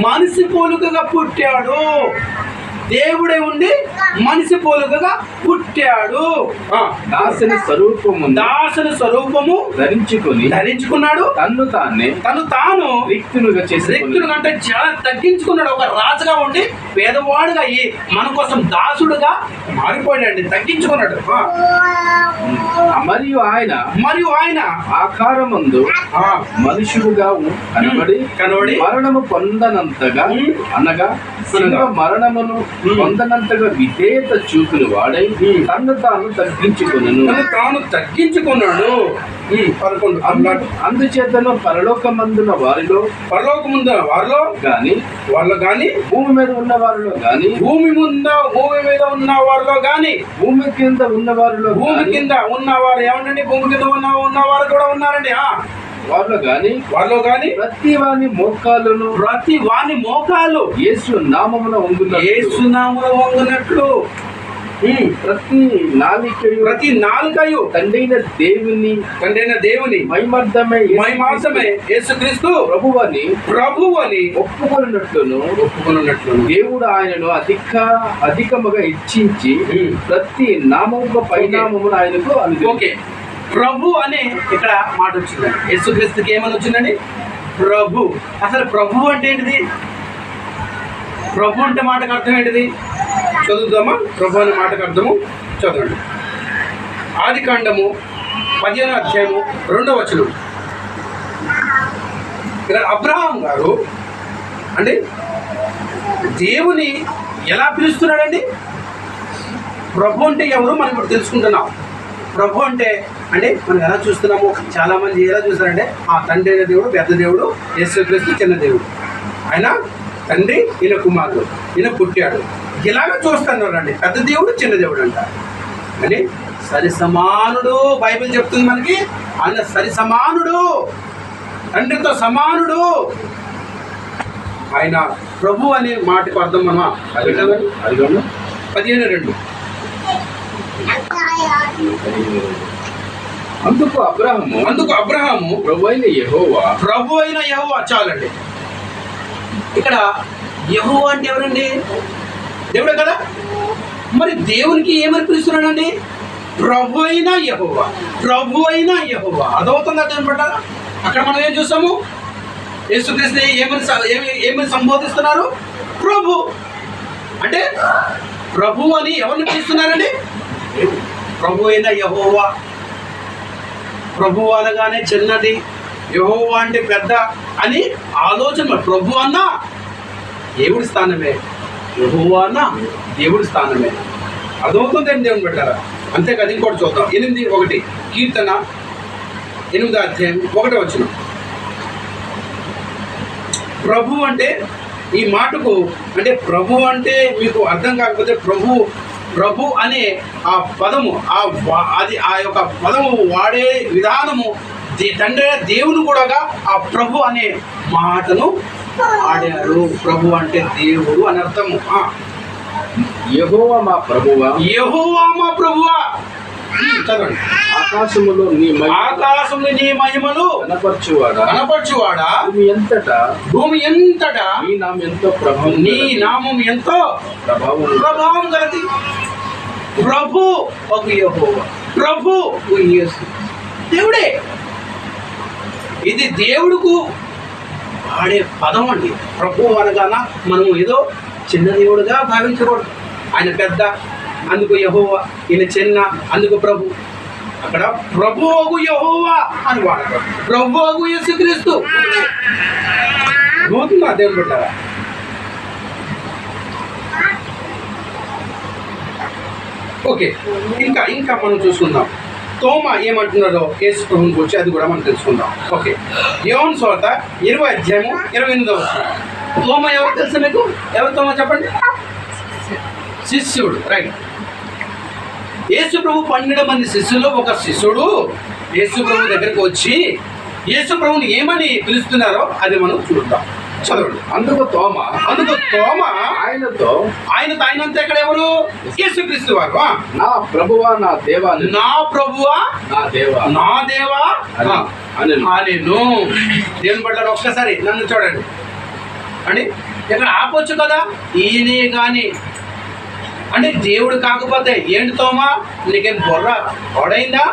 [SPEAKER 1] మనిషి పోలుకగా పుట్టాడు. దేవుడే ఉండి మనిషి పోలుకగా పుట్టాడు. దాసుని స్వరూపము ధరించుకున్నాడు. తను తాను రిక్తునుగా అంటే చాలా తగ్గించుకున్నాడు. ఒక రాజుగా ఉండి పేదవాడుగా మన కోసం దాసుడుగా మారిపోయాడు, తగ్గించుకున్నాడు. మరియు ఆయన ఆకారమందు మనుషుడుగా కనబడి మరణము పొందనంతగా, అనగా మరణమును పొందనంతగా విధేయత చూపిన వాడై తను తగ్గించుకున్నాడు. 11. అందుచేతను పరలోకమందున వారిలో గాని భూమి మీద ఉన్న వారిలో గాని భూమి మీద ఉన్న వారిలో గాని భూమి కింద ఉన్న వారిలో ఉన్నవారు ఏమండి? భూమి కింద ఉన్నవారు కూడా ఉన్నారండి. వారిలో గాని ప్రతి వాని మోకాలు యేసు నామమున వంగునట్లు ప్రతి నాలుకయు తండ్రైన దేవుని మహిమార్థమై యేసుక్రీస్తు ప్రభువని ఒప్పుకొనున్నట్లును దేవుడు ఆయనను అధికముగా ఇచ్చించి ప్రతి నామము పరిణామమును ఆయనకు ఓకే. ప్రభు అనే ఇక్కడ మాట వచ్చిందండి. యేసుక్రీస్తుకి ఏమని వచ్చిందండి? ప్రభు. అసలు ప్రభు అంటే ఏంటిది? ప్రభు అంటే మాటకు అర్థం ఏంటిది? చదువుదామా? ప్రభు అనే మాటకు అర్థము చదవండి. ఆదికాండము 15:2. ఇక్కడ అబ్రహాం గారు అంటే దేవుని ఎలా పిలుస్తున్నాడండి? ప్రభు అంటే ఎవరు మనం ఇప్పుడు తెలుసుకుంటున్నాం. ప్రభు అంటే మనం ఎలా చూస్తున్నాము? చాలామంది ఎలా చూస్తారంటే ఆ తండ్రి అయిన దేవుడు, పెద్ద దేవుడు, యేసుక్రీస్తు చిన్న దేవుడు. ఆయన తండ్రి, ఈయన కుమారుడు, ఈయన పుట్టాడు, ఇలాగ చూస్తున్నారండి. పెద్ద దేవుడు, చిన్న దేవుడు అంట. అని సరి సమానుడు బైబిల్ చెప్తుంది మనకి. ఆయన సరి సమానుడు, తండ్రితో సమానుడు. ఆయన ప్రభు అనే మాటకు అర్థం మనం 15:2. అందుకు అబ్రహాము ప్రభు అయిన యెహోవా చాలండి. ఇక్కడ యెహోవా అంటే ఎవరండి? దేవుడే కదా. మరి దేవునికి ఏమని పిలుస్తున్నాడండి? ప్రభు అయిన యెహోవా. అదవుతుంది అనమాట. అక్కడ మనం ఏం చూసాము? యేసుక్రీస్తు ఏమని సంబోధిస్తున్నారు? ప్రభు అంటే ప్రభు అని ఎవరిని పిలుస్తున్నారండి? ప్రభు అయిన యెహోవా. ప్రభు అనగానే చిన్నది, యెహోవా అంటే పెద్ద అని ఆలోచన. ప్రభు అన్న దేవుడి స్థానమే, యెహోవా అన్న దేవుడి స్థానమే. అదవుతుందండి దేవుని పెట్టారా. అంతేకాదు ఇంకోటి చూద్దాం. 8:1 కీర్తన 8:1. ప్రభు అంటే ఈ మాటకు అంటే ప్రభు అంటే మీకు అర్థం కాకపోతే ప్రభు అనే ఆ పదము ఆ యొక్క పదము వాడే విధానము తండ్రి దేవుని కూడా ఆ ప్రభు అనే మాటను ఆడారు. ప్రభు అంటే దేవుడు అని అర్థము. యెహోవా మా ప్రభువా. చదవండి. ఆకాశంలో నీ మహిమలు కనపరచువాడా. భూమి ఎంతటా నీ నామం ఎంతో ప్రభావం గలది. ప్రభు ఒక యెహోవా, ప్రభు యేసు, దేవుడే. ఇది దేవుడుకు వాడే పదం అండి. ప్రభు అనగాన మనం ఏదో చిన్న దేవుడుగా భావించకూడదు. ఆయన పెద్ద, అందుకు యెహోవా, ఈయన చిన్న అందుకు ప్రభు. అక్కడ ప్రభువు యెహోవా అని వాడతారు, ప్రభువు యేసుక్రీస్తు. అర్థమవుతుందా దేవుని బిడ్డలారా? ఓకే, ఇంకా మనం చూసుకుందాం. తోమ ఏమంటున్నారో యేసు ప్రభువుని గురించి అది కూడా మనం తెలుసుకుందాం. ఓకే, యోహాను సువార్త 20:28. తోమ ఎవరు తెలుసు మీకు? ఎవరు తోమ చెప్పండి? శిష్యుడు, రైట్. యేసు ప్రభు 12 మంది శిష్యులు ఒక శిష్యుడు యేసు ప్రభు దగ్గరికి వచ్చి యేసు ప్రభుని ఏమని పిలుస్తున్నారో అది మనం చూద్దాం. చదవండి.
[SPEAKER 2] అందుకు తోమ
[SPEAKER 1] ఆయనతో ఆయనంతా ఇక్కడ ఎవరు? యేసుక్రీస్తు వారు.
[SPEAKER 2] నా ప్రభువా నా దేవా,
[SPEAKER 1] నా ప్రభువా నా దేవా అనెను. దేవుని పట్ల ఒక్కసారి నన్ను చూడండి అండి. ఇక్కడ ఆపొచ్చు కదా, ఈయనే కానీ అంటే దేవుడు కాకపోతే ఏంటి తోమా, నీకేం బొర్ర పొడైందా?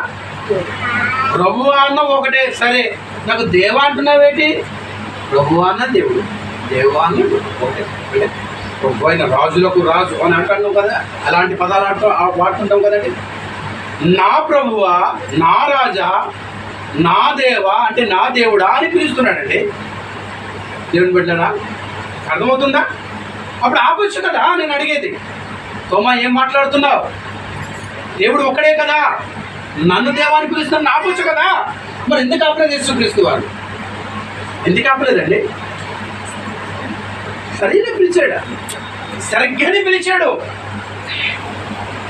[SPEAKER 1] ప్రభువా అన్న ఒకటే, సరే నాకు దేవా అంటున్నావేటి? ప్రభు అన్న దేవుడు, దేవా అన్న ఒకటే. అంటే ప్రభు అయిన రాజులకు రాజు అని అంటున్నాం కదా, అలాంటి పదాలు వాడుతుంటాం కదండి. నా ప్రభువా, నా రాజా, నా దేవా అంటే నా దేవుడా అని పిలుస్తున్నాడండి. దేవుని బిడ్డలారా, అర్థమవుతుందా? అప్పుడు ఆపొచ్చు కదా నేను అడిగేది. తోమా ఏం మాట్లాడుతున్నావు? దేవుడు ఒక్కడే కదా, నన్ను దేవాన్ని పిలుస్తున్నాను ఆపొచ్చు కదా. మరి ఎందుకు ఆపలేదు యేసుక్రీస్తు వారు? ఎందుకు ఆపలేదండి? సరైన పిలిచాడు, సరిగ్గానే పిలిచాడు.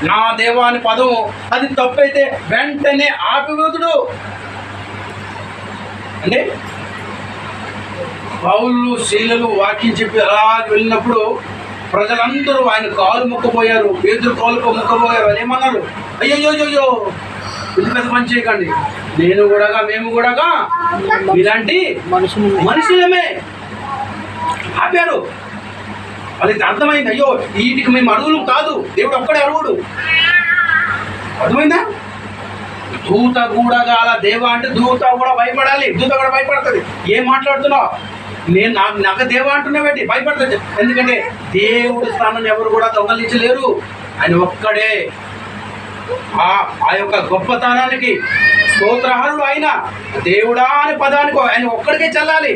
[SPEAKER 1] నా దేవా అని పదం అది తప్పైతే వెంటనే ఆపివేదుడు. అంటే పౌలు శీలలు వాక్యం చెప్పి అలా వెళ్ళినప్పుడు ప్రజలందరూ ఆయన కాలు మొక్కపోయారు, పేతురు కాలు మొక్కపోయారు. అని ఏమన్నారు? అయ్యో ఇది పెద్ద పని చేయకండి, మేము కూడా ఇలాంటి మనుషులమే ఆపారు. వాళ్ళకి అర్థమైంది, అయ్యో వీటికి మేము అడుగులు కాదు, దేవుడు ఒక్కడే అడుగుడు. అర్థమైందా? దూత కూడా కాల దేవా అంటే దూత కూడా భయపడాలి, దూత కూడా భయపడుతుంది. ఏం మాట్లాడుతున్నావు? నేను నాకు దేవా అంటున్నావేంటి? భయపడుతుంది. ఎందుకంటే దేవుడి స్థానం ఎవరు కూడా దొంగలించలేరు. ఆయన ఒక్కడే. ఆ యొక్క గొప్పతనానికి స్తోత్రహారుడు ఆయన. దేవుడా అనే పదానికి ఆయన ఒక్కడికే చెల్లాలి.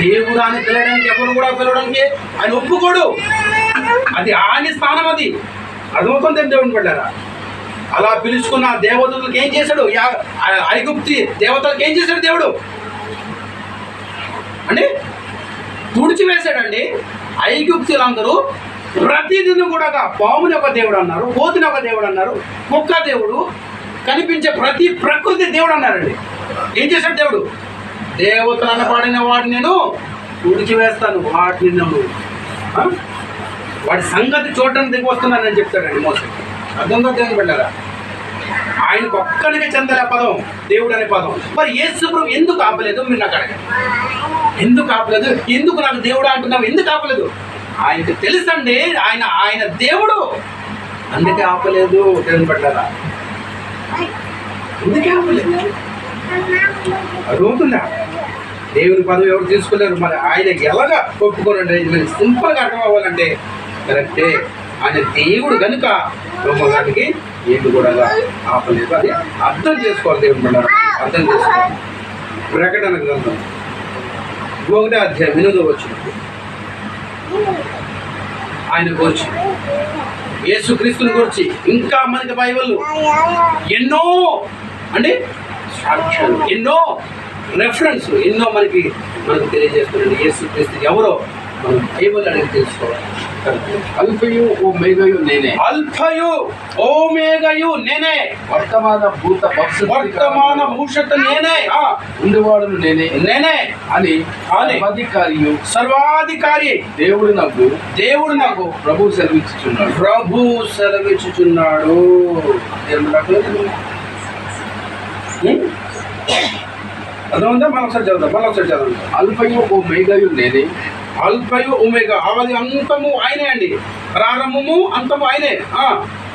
[SPEAKER 1] దేవుడా అని పిలవడానికి ఎవరు కూడా పిలవడానికి ఆయన ఒప్పుకోడు. అది ఆయన స్థానం. అది అర్థమవుతుంది దేవుని బిడ్డలారా. అలా పిలుచుకున్న దేవతలకు ఏం చేశాడు? ఐగుప్తి దేవతలకు ఏం చేశాడు దేవుడు అంటే తుడిచివేశాడండి. ఐగుప్తులందరూ ప్రతిదినం కూడా పాముని ఒక దేవుడు అన్నారు, కోతిని ఒక దేవుడు అన్నారు, కుక్క దేవుడు, కనిపించే ప్రతి ప్రకృతి దేవుడు అన్నారండి. ఏం చేశాడు దేవుడు? దేవతలు అనబడిన వాడిని నేను తుడిచివేస్తాను, వాటిని నేను వాడి సంగతి చూడడానికి దిగి వస్తున్నానని చెప్తాడండి మోసే. అర్థంగా దేవుని బిడ్డలారా, ఆయనకు ఒక్కడికే చెందలే పదం దేవుడు అనే పదం. మరి యేసు ప్రభు ఎందుకు ఆపలేదు? మీరు నాకు అడగండి. ఎందుకు ఆపలేదు? ఎందుకు నాకు దేవుడు అంటున్నావు? ఎందుకు ఆపలేదు? ఆయనకు తెలుసండి, ఆయన దేవుడు, అందుకే ఆపలేదు. దేవుని బిడ్డలారా, అందుకే ఆపలేదు. అర్థమవుతుందా? దేవుని పదవి ఎవరు తీసుకోలేరు. మరి ఆయన ఎలాగా ఒప్పుకోరండి? మరి సింపుల్గా అర్థం అవ్వాలంటే కరెక్టే. ఆయన దేవుడు కనుక బ్రహ్మగారికి ఏమి కూడా ఆపలేదు. అది అర్థం చేసుకోవాలి. దేవుని బిడ్డలారా, అర్థం చేసుకోవాలి. ప్రకటన గ్రంథం 1వ అధ్యాయం 8వ వచనం ఆయన గురించి, యేసుక్రీస్తుని గురించి ఇంకా మనకి బైబిల్ ఎన్నో అంటే సాక్ష్యాలు, ఎన్నో రెఫరెన్స్, ఎన్నో మనకి తెలియజేస్తున్నాడు. యేసుక్రీస్తు ఎవరో మనం బైబిల్ అనేది తెలుసుకోవాలి.
[SPEAKER 2] అల్ఫయు ఓమేగయు నేనే,
[SPEAKER 1] అల్ఫయు ఓమేగయు నేనే,
[SPEAKER 2] వర్తమాన భూత
[SPEAKER 1] వర్తమాన భవిష్యత్తు నేనే,
[SPEAKER 2] ఉండేవాడును నేనే
[SPEAKER 1] అని సర్వాధికారి
[SPEAKER 2] దేవుడు నాకు ప్రభు
[SPEAKER 1] సెలవిచ్చుచున్నాడు. అర్థమైందా? మళ్ళొకసారి చదువుతాం.
[SPEAKER 2] అల్ఫయు ఓమేగయు నేనే,
[SPEAKER 1] అల్ఫయు ఒమేగా, ఆది అంతము ఆయనే అండి, ప్రారంభము అంతము ఆయనే.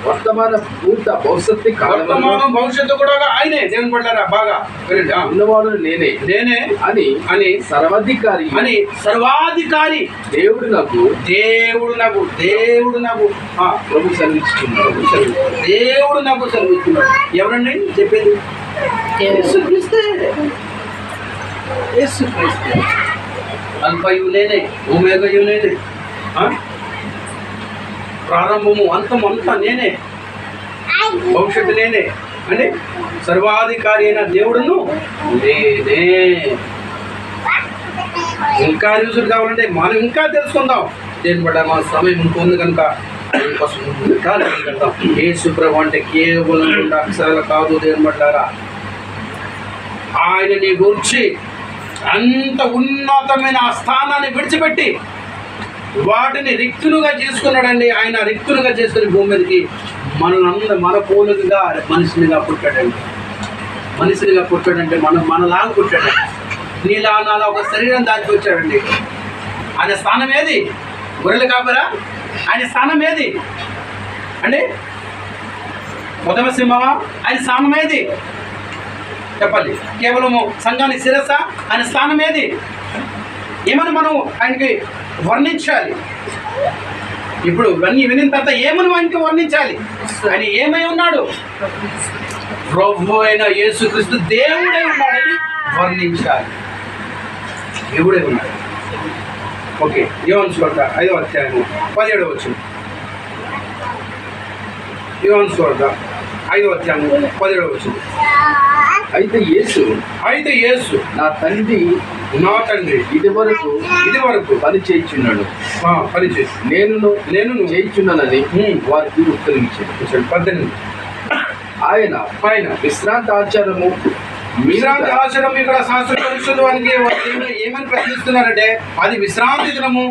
[SPEAKER 2] వర్తమాన భూత భవిష్యత్తు కాలములలో
[SPEAKER 1] వర్తమానం భవిష్యత్తు కూడా ఆయనే. దేవుని పడ్డారా బాగా వినండి.
[SPEAKER 2] ఉన్నవాడు నేనే
[SPEAKER 1] నేనే
[SPEAKER 2] అని
[SPEAKER 1] అని
[SPEAKER 2] సర్వాధికారి
[SPEAKER 1] అని సర్వాధికారి
[SPEAKER 2] దేవుడు నాకు
[SPEAKER 1] ప్రభు సెలవిస్తున్నాడు. దేవుడు నాకు సెలవిస్తున్నాడు. ఎవరండి చెప్పేది? యేసుక్రీస్తే. యేసుక్రీస్తే అల్ఫయు నేనే, ఓమేగయు నేనే, ప్రారంభము అంతం అంతా నేనే, భవిష్యత్తు నేనే అంటే సర్వాధికారి అయిన దేవుడును నేనే. ఇంకా యూజులు కావాలంటే మనం ఇంకా తెలుసుకుందాం. దేని బట్ట మన సమయం ఉంటుంది కనుక యేసు ప్రభు అంటే కేవలం 2 అక్షరాలు కాదు. దేని బట్టారా ఆయన నీ గురించి అంత ఉన్నతమైన ఆ స్థానాన్ని విడిచిపెట్టి వాటిని రిక్తులుగా చేసుకున్నాడండి. ఆయన రిక్తులుగా చేసుకుని భూమి మీదకి మన పోలుగా మనిషినిగా పుట్టాడండి. మనిషినిగా పుట్టాడంటే మనలాగా పుట్టాడండి. నీలా నాలా ఒక శరీరం దాచి వచ్చాడండి. ఆయన స్థానం ఏది? గొర్రెలు కాపరా ఆయన స్థానం ఏది అంటే ఉత్తమ సింహమా? ఆయన స్థానం ఏది చెప్పాలి. కేవలము సంఘాన్ని శిరస ఆయన స్థానం ఏది? ఏమని మనం ఆయనకి వర్ణించాలి? ఇప్పుడు ఇవన్నీ వినిన తర్వాత ఏమని ఆయనకి వర్ణించాలి? ఆయన ఏమై ఉన్నాడు? ప్రభు అయిన యేసుక్రీస్తు దేవుడై ఉన్నాడని వర్ణించాలి. దేవుడే ఉన్నాడు. ఓకే, యోహాను సువార్త 5వ అధ్యాయము 17వ వచనం. యోహాను సువార్త 5వ అధ్యాయము 17వ వచనం.
[SPEAKER 2] అయితే యేసు నా తండ్రి ఇది వరకు పని చేయించున్నాడు, నేను చేయించున్నానని వారికి ఉత్తరమిచ్చాడు. 18 ఆయన విశ్రాంతి ఆచారం ఇక్కడ శాస్త్ర పరిషత్తు వారికి ఏమని ప్రశ్నిస్తున్నారంటే అది విశ్రాంతి దినము.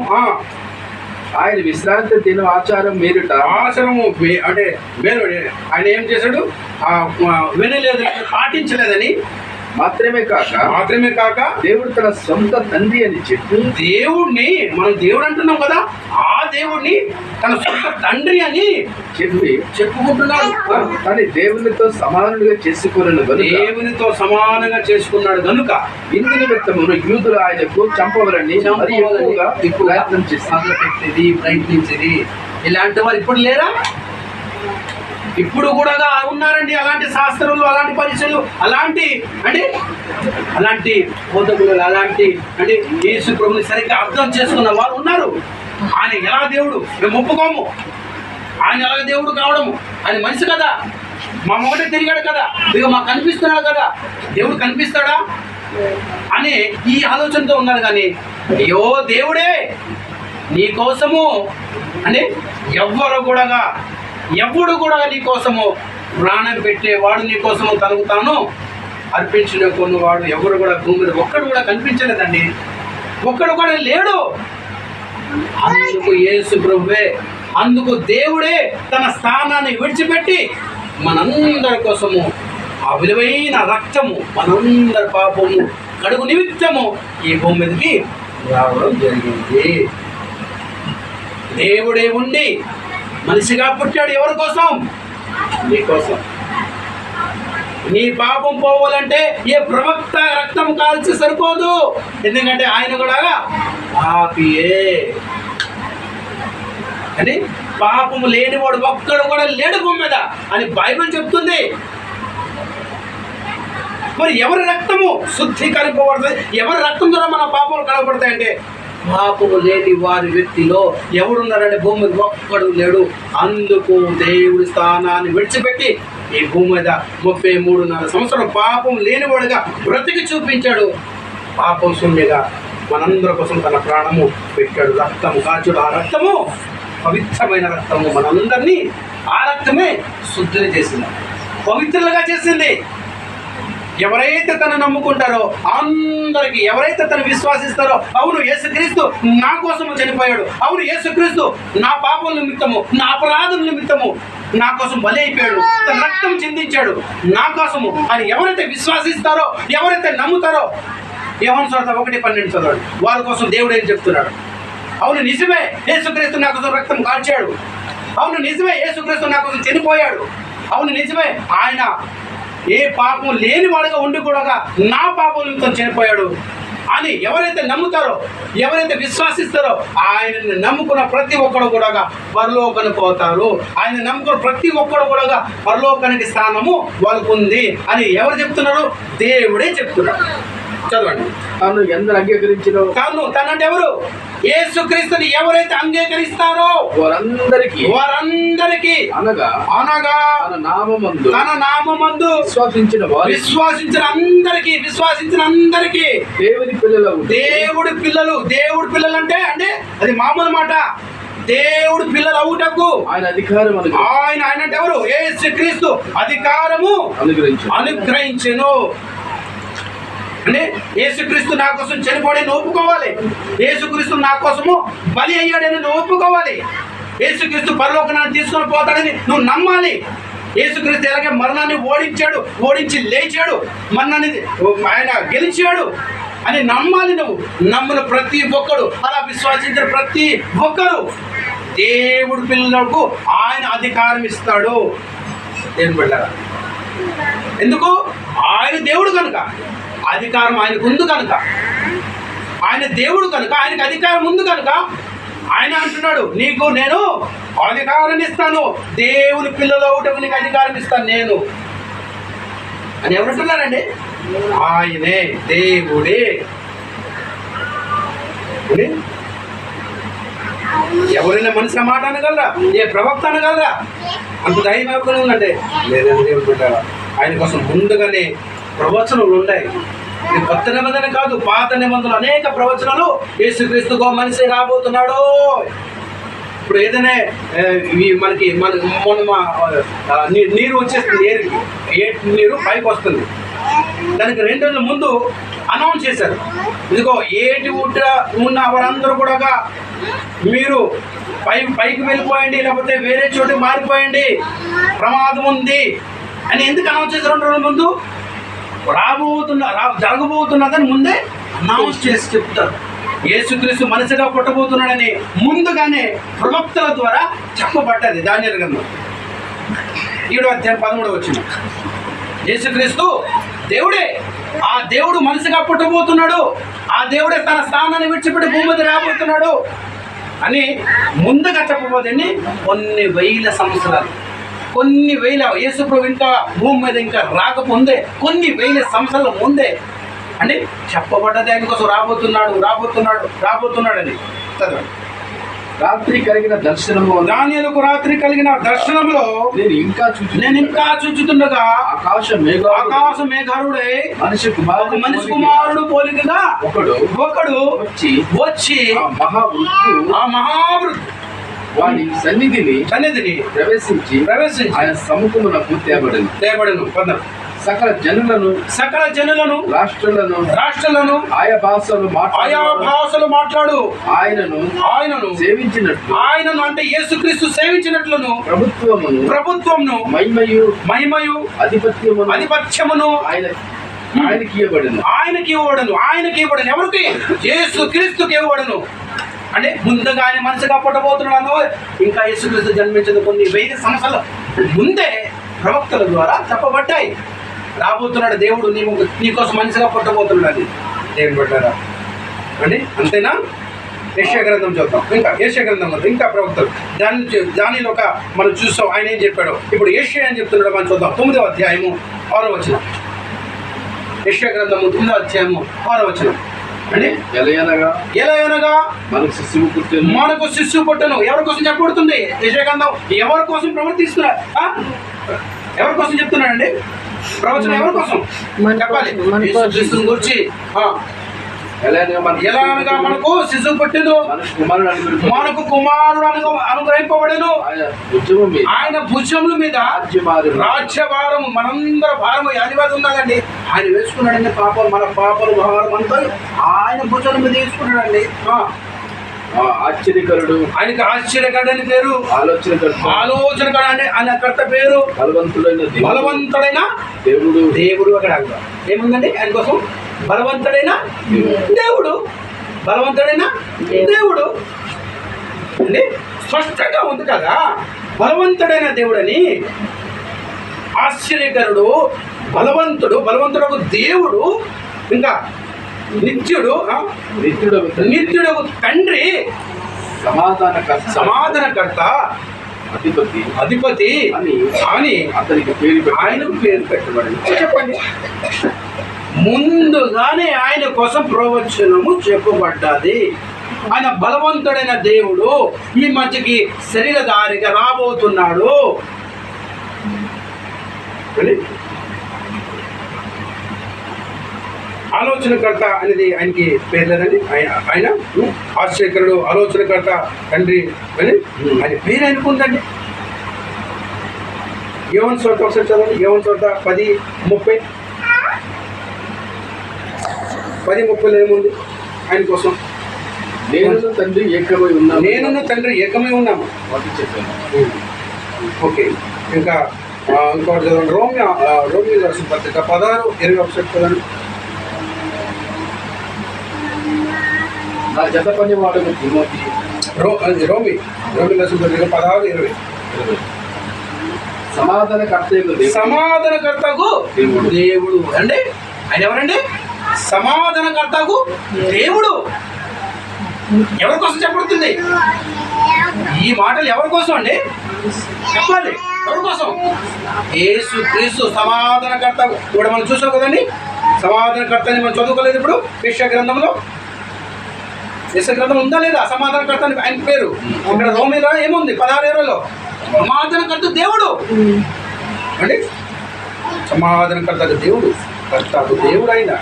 [SPEAKER 2] ఆయన విశ్రాంతి దినం ఆచారం మీరుట
[SPEAKER 1] ఆచారము అంటే వేరు. ఆయన ఏం చేశాడు? వినలేదు, పాటించలేదని మాత్రమే కాక
[SPEAKER 2] దేవుడు తన సొంత తండ్రి అని చెప్పి
[SPEAKER 1] దేవుడిని మనం దేవుడు అంటున్నాం కదా, ఆ దేవుడిని తన సొంత తండ్రి అని చెప్పుకుంటున్నాడు.
[SPEAKER 2] కానీ దేవునితో సమానంగా
[SPEAKER 1] చేసుకున్నాడు కనుక
[SPEAKER 2] ఇందు నిమిత్తమును యూదులు ఆయనకు చంపవలని
[SPEAKER 1] ప్రయత్నించేది. ఇలాంటి వారు ఇప్పుడు లేరా? ఇప్పుడు కూడా ఉన్నారండి. అలాంటి శాస్త్రులు, అలాంటి పరిచయలు, అలాంటి బోధకులు, అలాంటి యేసు ప్రభుని సరిగ్గా అర్థం చేసుకున్న వారు ఉన్నారు. ఆయన ఎలా దేవుడు మేము ఒప్పుకోము. ఆయన ఎలా దేవుడు కావడము, ఆయన మనిషి కదా, మా మొదట తిరిగాడు కదా, ఇక మాకు కనిపిస్తున్నాడు కదా, దేవుడు కనిపిస్తాడా అని ఈ ఆలోచనతో ఉన్నారు. కానీ అయ్యో దేవుడే నీ కోసము ఎవడు కూడా నీ కోసము ప్రాణం పెట్టేవాడు, నీ కోసము తలుగుతాను అర్పించిన కొన్నవాడు ఎవరు కూడా భూమి మీద ఒక్కడు కూడా కనిపించలేదండి. ఒక్కడు కూడా లేడు. అందుకు యేసు ప్రభువే, అందుకు దేవుడే తన స్థానాన్ని విడిచిపెట్టి మనందరి కోసము ఆ విలువైన రక్తము, మనందరి పాపము కడుగు నిమిత్తము ఈ భూమి మీదకి రావడం జరిగింది. దేవుడే ఉండి మనిషిగా పుట్టాడు. ఎవరి కోసం? నీ కోసం. నీ పాపం పోవాలంటే ఏ ప్రవక్త రక్తం కాల్చి సరిపోదు. ఎందుకంటే ఆయన కూడా పాపియే. అని పాపము లేనివాడు ఒక్కడు కూడా లేడు భూమి మీద అని బైబిల్ చెప్తుంది. మరి ఎవరి రక్తము శుద్ధీకరింపబడుతుంది? ఎవరి రక్తం ద్వారా మన పాపములు కడగబడతాయంటే పాపము లేని వారి వ్యక్తిలో ఎవడున్నారంటే భూమి మీద ఒక్కడు లేడు. అందుకు దేవుడి స్థానాన్ని విడిచిపెట్టి ఈ భూమి మీద 33.5 సంవత్సరం పాపం లేనివాడుగా బ్రతికి చూపించాడు. పాపం శూన్యగా మనందరి కోసం తన ప్రాణము పెట్టాడు. రక్తము కాచుడు. ఆ రక్తము పవిత్రమైన రక్తము. మనందరినీ ఆ రక్తమే శుద్ధిని చేసింది, పవిత్రులుగా చేసింది. ఎవరైతే తను నమ్ముకుంటారో అందరికీ, ఎవరైతే తను విశ్వాసిస్తారో, అవును యేసుక్రీస్తు నా కోసము చనిపోయాడు, అవును యేసుక్రీస్తు నా పాపం నిమిత్తము, నా అపరాధం నిమిత్తము నా కోసం బలి అయిపోయాడు, తన రక్తం చిందించాడు నా కోసము అని ఎవరైతే విశ్వాసిస్తారో, ఎవరైతే నమ్ముతారో, యోహాను సువార్త 1:12 చదవండి. వాళ్ళ కోసం దేవుడు ఏం చెప్తున్నాడు? అవును నిజమే, యేసుక్రీస్తు నా కోసం రక్తం కాల్చాడు, అవును నిజమే, యేసుక్రీస్తు నా కోసం చనిపోయాడు. అవును నిజమే, ఆయన ఏ పాపం లేని వాడుగా ఉండి కూడా నా పాపం నిమిత్తం చనిపోయాడు అని ఎవరైతే నమ్ముతారో, ఎవరైతే విశ్వాసిస్తారో, ఆయనని నమ్ముకున్న ప్రతి ఒక్కడు కూడా పరలోకానికి పోతారు. ఆయన నమ్ముకున్న ప్రతి ఒక్కడు కూడా పరలోకానికి స్థానము వాళ్ళకు ఉంది అని ఎవరు చెప్తున్నారు? దేవుడే చెప్తున్నాడు. చదవండి.
[SPEAKER 2] తాను ఎందరు అంగీకరించినో,
[SPEAKER 1] తాను తనంటే ఎవరు? యేసుక్రీస్తుని ఎవరైతే అంగీకరిస్తారో వారందరికీ
[SPEAKER 2] అనగా తన నామమందు విశ్వాసించిన అందరికీ దేవుడి పిల్లలు అంటే అది మామూలు మాట. దేవుడు పిల్లలు అవుటకు ఆయన అధికారం
[SPEAKER 1] ఆయన అంటే ఎవరు? యేసుక్రీస్తు అధికారము అనుగ్రహించెను. అంటే యేసుక్రీస్తు నా కోసం చనిపోయాడని ఒప్పుకోవాలి. యేసుక్రీస్తు నా కోసము బలి అయ్యాడని నువ్వు ఒప్పుకోవాలి. యేసుక్రీస్తు పరలోకాన్ని తీసుకొని పోతాడని నువ్వు నమ్మాలి. యేసుక్రీస్తు ఎలాగే మరణాన్ని ఓడించి లేచాడు, మరణాన్ని ఆయన గెలిచాడు అని నమ్మాలి. నువ్వు నమ్మిన ప్రతి ఒక్కడు, అలా విశ్వసించిన ప్రతి ఒక్కరు దేవుడి పిల్లలకు ఆయన అధికారం ఇస్తాడు. ఏం పెట్టారా? ఎందుకు? ఆయన దేవుడు కనుక, అధికారం ఆయనకు ఉంది కనుక, ఆయన దేవుడు కనుక, ఆయనకు అధికారం ఉంది కనుక ఆయన అంటున్నాడు, నీకు నేను అధికారం ఇస్తాను, దేవుని పిల్లలు ఒకటి నీకు అధికారం ఇస్తాను నేను అని ఎవరంటున్నారండి? ఆయనే, దేవుడే. ఎవరైనా మనిషి మాట అనగలరా? ఏ ప్రవక్త అనగలరా? అంత ధైర్యం ఎవరు ఉందంటే లేదండి. దేవుడు పెట్టారా? ఆయన కోసం ముందుగానే ప్రవచనాలు ఉన్నాయి. ఇది కొత్త నిబంధన కాదు, పాత నిబంధనలు అనేక ప్రవచనాలు. యేసుక్రీస్తుకు మనిషి రాబోతున్నాడు. ఇప్పుడు ఏదైనా మనకి నీరు వచ్చేస్తుంది, నీరు పైకి వస్తుంది. దానికి 2 రోజుల ముందు అనౌన్స్ చేశారు, ఇదిగో ఏటి ఉన్న వారందరూ కూడా మీరు పైకి వెళ్ళిపోయండి, లేకపోతే వేరే చోటుకి మారిపోయండి, ప్రమాదం ఉంది అని ఎందుకు అనౌన్స్ చేశారు? 2 రోజుల ముందు జరగబోతున్నదని ముందే అనౌన్స్ చేసి చెప్తారు. యేసుక్రీస్తు మనిషిగా పుట్టబోతున్నాడని ముందుగానే ప్రవక్తల ద్వారా చెప్పబడ్డది. దానియేలు గ్రంథం 7వ అధ్యాయం 13వ వచనం. యేసుక్రీస్తు దేవుడే, ఆ దేవుడు మనిషిగా పుట్టబోతున్నాడు, ఆ దేవుడే తన స్థానాన్ని విడిచిపెట్టి భూమి మీద రాబోతున్నాడు అని ముందుగా చెప్పబోదండి. కొన్ని వేల సంవత్సరాలు, కొన్ని వేల, యేసుప్రభు ఇంకా భూమి మీద ఇంకా రాకముందే, కొన్ని వేల సంవత్సరాల ముందే అంటే చెప్పబడ్డది. ఆయన కోసం రాబోతున్నాడని.
[SPEAKER 2] రాత్రి కలిగిన దర్శనము,
[SPEAKER 1] దానియేలుకు రాత్రి కలిగిన దర్శనంలో
[SPEAKER 2] నేను ఇంకా చూచుతుండగా ఆకాశ మేఘారుడై మనిషి కుమారుడు పోలికగా ఒకడు వచ్చి ఆ మహావృద్ధి వారి సన్నిధిని ప్రవేశించి ఆయన సముఖమునకు తేబడెను. సకల జనులను రాష్ట్రాలను ఆయా భాషలు మాట్లాడు ఆయనను సేవించినట్లు, అంటే యేసుక్రీస్తు సేవించినట్లును ప్రభుత్వమును మహిమయు ఆధిపత్యమును ఆయనకి ఇవ్వబడను. ఎవరికి? యేసుక్రీస్తుకి ఇవ్వబడను. అంటే ముందుగా ఆయన మనసుగా పుట్టబోతున్నాడు. ఇంకా యేసుక్రీస్తు జన్మించిన కొన్ని 1000 సంవత్సరాల ముందే ప్రవక్తల ద్వారా చెప్పబడ్డాయి. రాబోతున్నాడు దేవుడు, నీకోసం మనిషిగా పుట్టబోతున్నాడు. దేవుడు పెట్టారా అండి? అంతేనా? యెషయా గ్రంథం చూద్దాం. ఇంకా యెషయా గ్రంథం ఇంకా ప్రవక్తలు దానిలో మనం చూస్తాం ఆయన ఏం చెప్పాడు. ఇప్పుడు యెషయా అని చెప్తున్నాడు, మనం చూద్దాం. 9వ అధ్యాయము 6వ వచనం. యెషయా గ్రంథము 9వ అధ్యాయము 6వ వచనం. అంటే ఎలా అనగా మనకు శిశువు పుట్టెను. ఎవరి కోసం చెప్పబడుతుంది? యెషయా గ్రంథం ఎవరి కోసం ప్రవర్తిస్తున్నారు? ఎవరి కోసం చెప్తున్నాడండి ప్రవచనం? ఎవరి కోసం చెప్పాలి? యేసుక్రీస్తుని గురించి. ఎలా అనగా మనకు శిశువు పుట్టెను, మనకు కుమారుడు అనుగ్రహింపబడెను, ఆయన భుజముల మీద రాజ్యభారము, మనందరూ భారము యాదివాది ఉన్నాడండి. ఆయన వేసుకున్నాడండి పాపాలు, మన పాపాలు భారం అంతా ఆయన భుజముల మీద వేసుకున్నాడండి. ఆశ్చర్యకరుడు,
[SPEAKER 1] ఆయనకి ఆశ్చర్యకరుడు అని పేరు. ఆలోచనకరుడు అంటే ఆయన కర్త పేరు. బలవంతుడైన దేవుడు. అక్కడ ఏముందండి ఆయన కోసం? బలవంతుడైన దేవుడు అండి స్పష్టంగా ఉంది కదా. బలవంతుడైన దేవుడని, ఆశ్చర్యకరుడు, బలవంతుడకు దేవుడు, ఇంకా నిత్యుడు, నిత్యుడకు తండ్రి, సమాధానకర్త, అధిపతి అని
[SPEAKER 2] అతనికి
[SPEAKER 1] ఆయనకు పేరు పెట్టబడింది. చెప్పండి, ముందుగానే ఆయన కోసం ప్రవచనము చెప్పబడ్డది. ఆయన బలవంతుడైన దేవుడు ఈ మధ్యకి శరీరధారిగా రాబోతున్నాడు. ఆలోచనకర్త అనేది ఆయనకి పేరు లేదండి. ఆయన ఆశ్చర్యకరుడు, ఆలోచనకర్త, తండ్రి అని ఆయన పేరు అనుకుందండి. యోహాను సువార్త ఒకసారి చదవండి. యోహాను సువార్త 10:30 ఏముంది ఆయన కోసం?
[SPEAKER 2] నేను తండ్రి ఏకమై ఉన్నాము.
[SPEAKER 1] చెప్పాను. ఓకే, ఇంకా ఇంకోటి చదవండి. రోమి రాసిన పత్రిక 16:21 చదవండి.
[SPEAKER 2] నా జత పనివాడు తిమోతి.
[SPEAKER 1] రోమి రాసిన పత్రిక 16:20. సమాధానకర్తకు దేవుడు అండి. ఆయన ఎవరండి? సమాధానకర్తకు దేవుడు. ఎవరి కోసం చెప్పబడుతుంది ఈ మాటలు? ఎవరి కోసం అండి? చెప్పాలి, ఎవరి కోసం? యేసుక్రీస్తు సమాధానకర్త. ఇప్పుడు మనం చూసాం కదండి, సమాధానకర్త అని మనం చదువుకోలేదు. ఇప్పుడు యెషయా గ్రంథంలో ఉందా లేదా సమాధానకర్త అని ఆయన పేరు? ఇక్కడ రోమిలో ఏముంది? 16:20లో సమాధానకర్త దేవుడు అండి. సమాధానకర్తకు దేవుడు, కర్తకు దేవుడు ఆయన.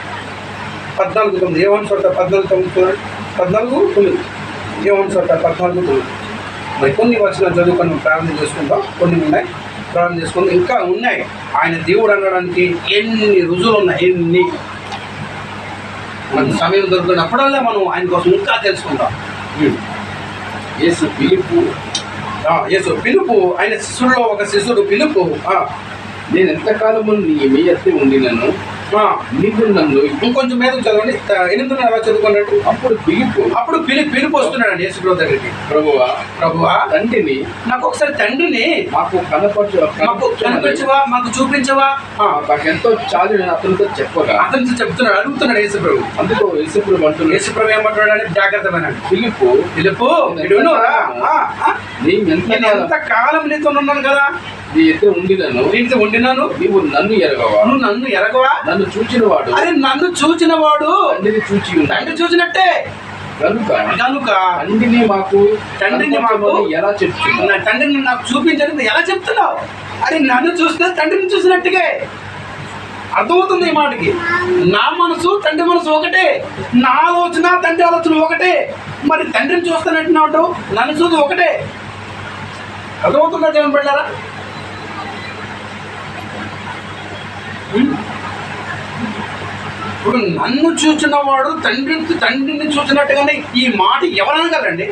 [SPEAKER 1] 14:9 యోహాను సువార్త 14:9 యోహాను సువార్త 14:9. మరి కొన్ని వచనాలు చదువుకొని ప్రార్థన చేసుకుంటాం. కొన్ని ఉన్నాయి, ప్రార్థన చేసుకుంటాం. ఇంకా ఉన్నాయి. ఆయన దేవుడు అనడానికి ఎన్ని రుజువులు ఉన్నాయి, ఎన్ని. మన సమయం దొరికినప్పుడల్లా మనం ఆయన కోసం ఇంకా తెలుసుకుంటాం.
[SPEAKER 2] యేసు
[SPEAKER 1] పిలుపు, ఆయన శిష్యుల్లో ఒక శిష్యుడు పిలుపు.
[SPEAKER 2] నేను ఎంతకాలము నీ మీదతే ఉండినను, నీకు నన్ను.
[SPEAKER 1] ఇంకొంచెం మీద చదవండి. 8:30 చదువుకున్నట్టు. అప్పుడు పిలుపు వస్తున్నాడు యేసుప్రభు దగ్గరికి. ప్రభువా
[SPEAKER 2] తండ్రిని,
[SPEAKER 1] నాకు ఒకసారి తండ్రిని
[SPEAKER 2] మాకు
[SPEAKER 1] కనపరచవా, మాకు చూపించవా?
[SPEAKER 2] నాకెంతో చాలు నేను అతనితో అతనితో చెప్తున్నాడు,
[SPEAKER 1] అడుగుతున్నాడు యేసుప్రభు.
[SPEAKER 2] అందుకు యేసుప్రభు అంటున్నాడు.
[SPEAKER 1] యేసుప్రభు ఏమంటున్నాడు అంటే జాగ్రత్త వినండి.
[SPEAKER 2] పిలుపు
[SPEAKER 1] ఎంత కాలం నీతో ఉన్నాను కదా,
[SPEAKER 2] నీతో ఉండినాను, నీవు నన్ను ఎరగవా, నన్ను చూచినవాడు,
[SPEAKER 1] అరే నన్ను చూచినవాడు
[SPEAKER 2] తండ్రి
[SPEAKER 1] చూచినట్టే.
[SPEAKER 2] కనుక తండ్రిని మాకు ఎలా చెప్తున్నావు?
[SPEAKER 1] నా తండ్రిని నాకు చూపించలేదు ఎలా చెప్తున్నావు? అరే నన్ను చూస్తే తండ్రిని చూసినట్టుగా అర్థమవుతుంది ఈ మాటకి. నా మనసు తండ్రి మనసు ఒకటే, నా ఆలోచన తండ్రి ఆలోచన ఒకటే. మరి తండ్రిని చూస్తానంటున్నాడు, నన్ను చూసి ఒకటే. అర్థమవుతుందా జనం పెట్టారా? ఇప్పుడు నన్ను చూచినవాడు తండ్రిని చూసినట్టుగానే ఈ మాట ఎవరనగలండి?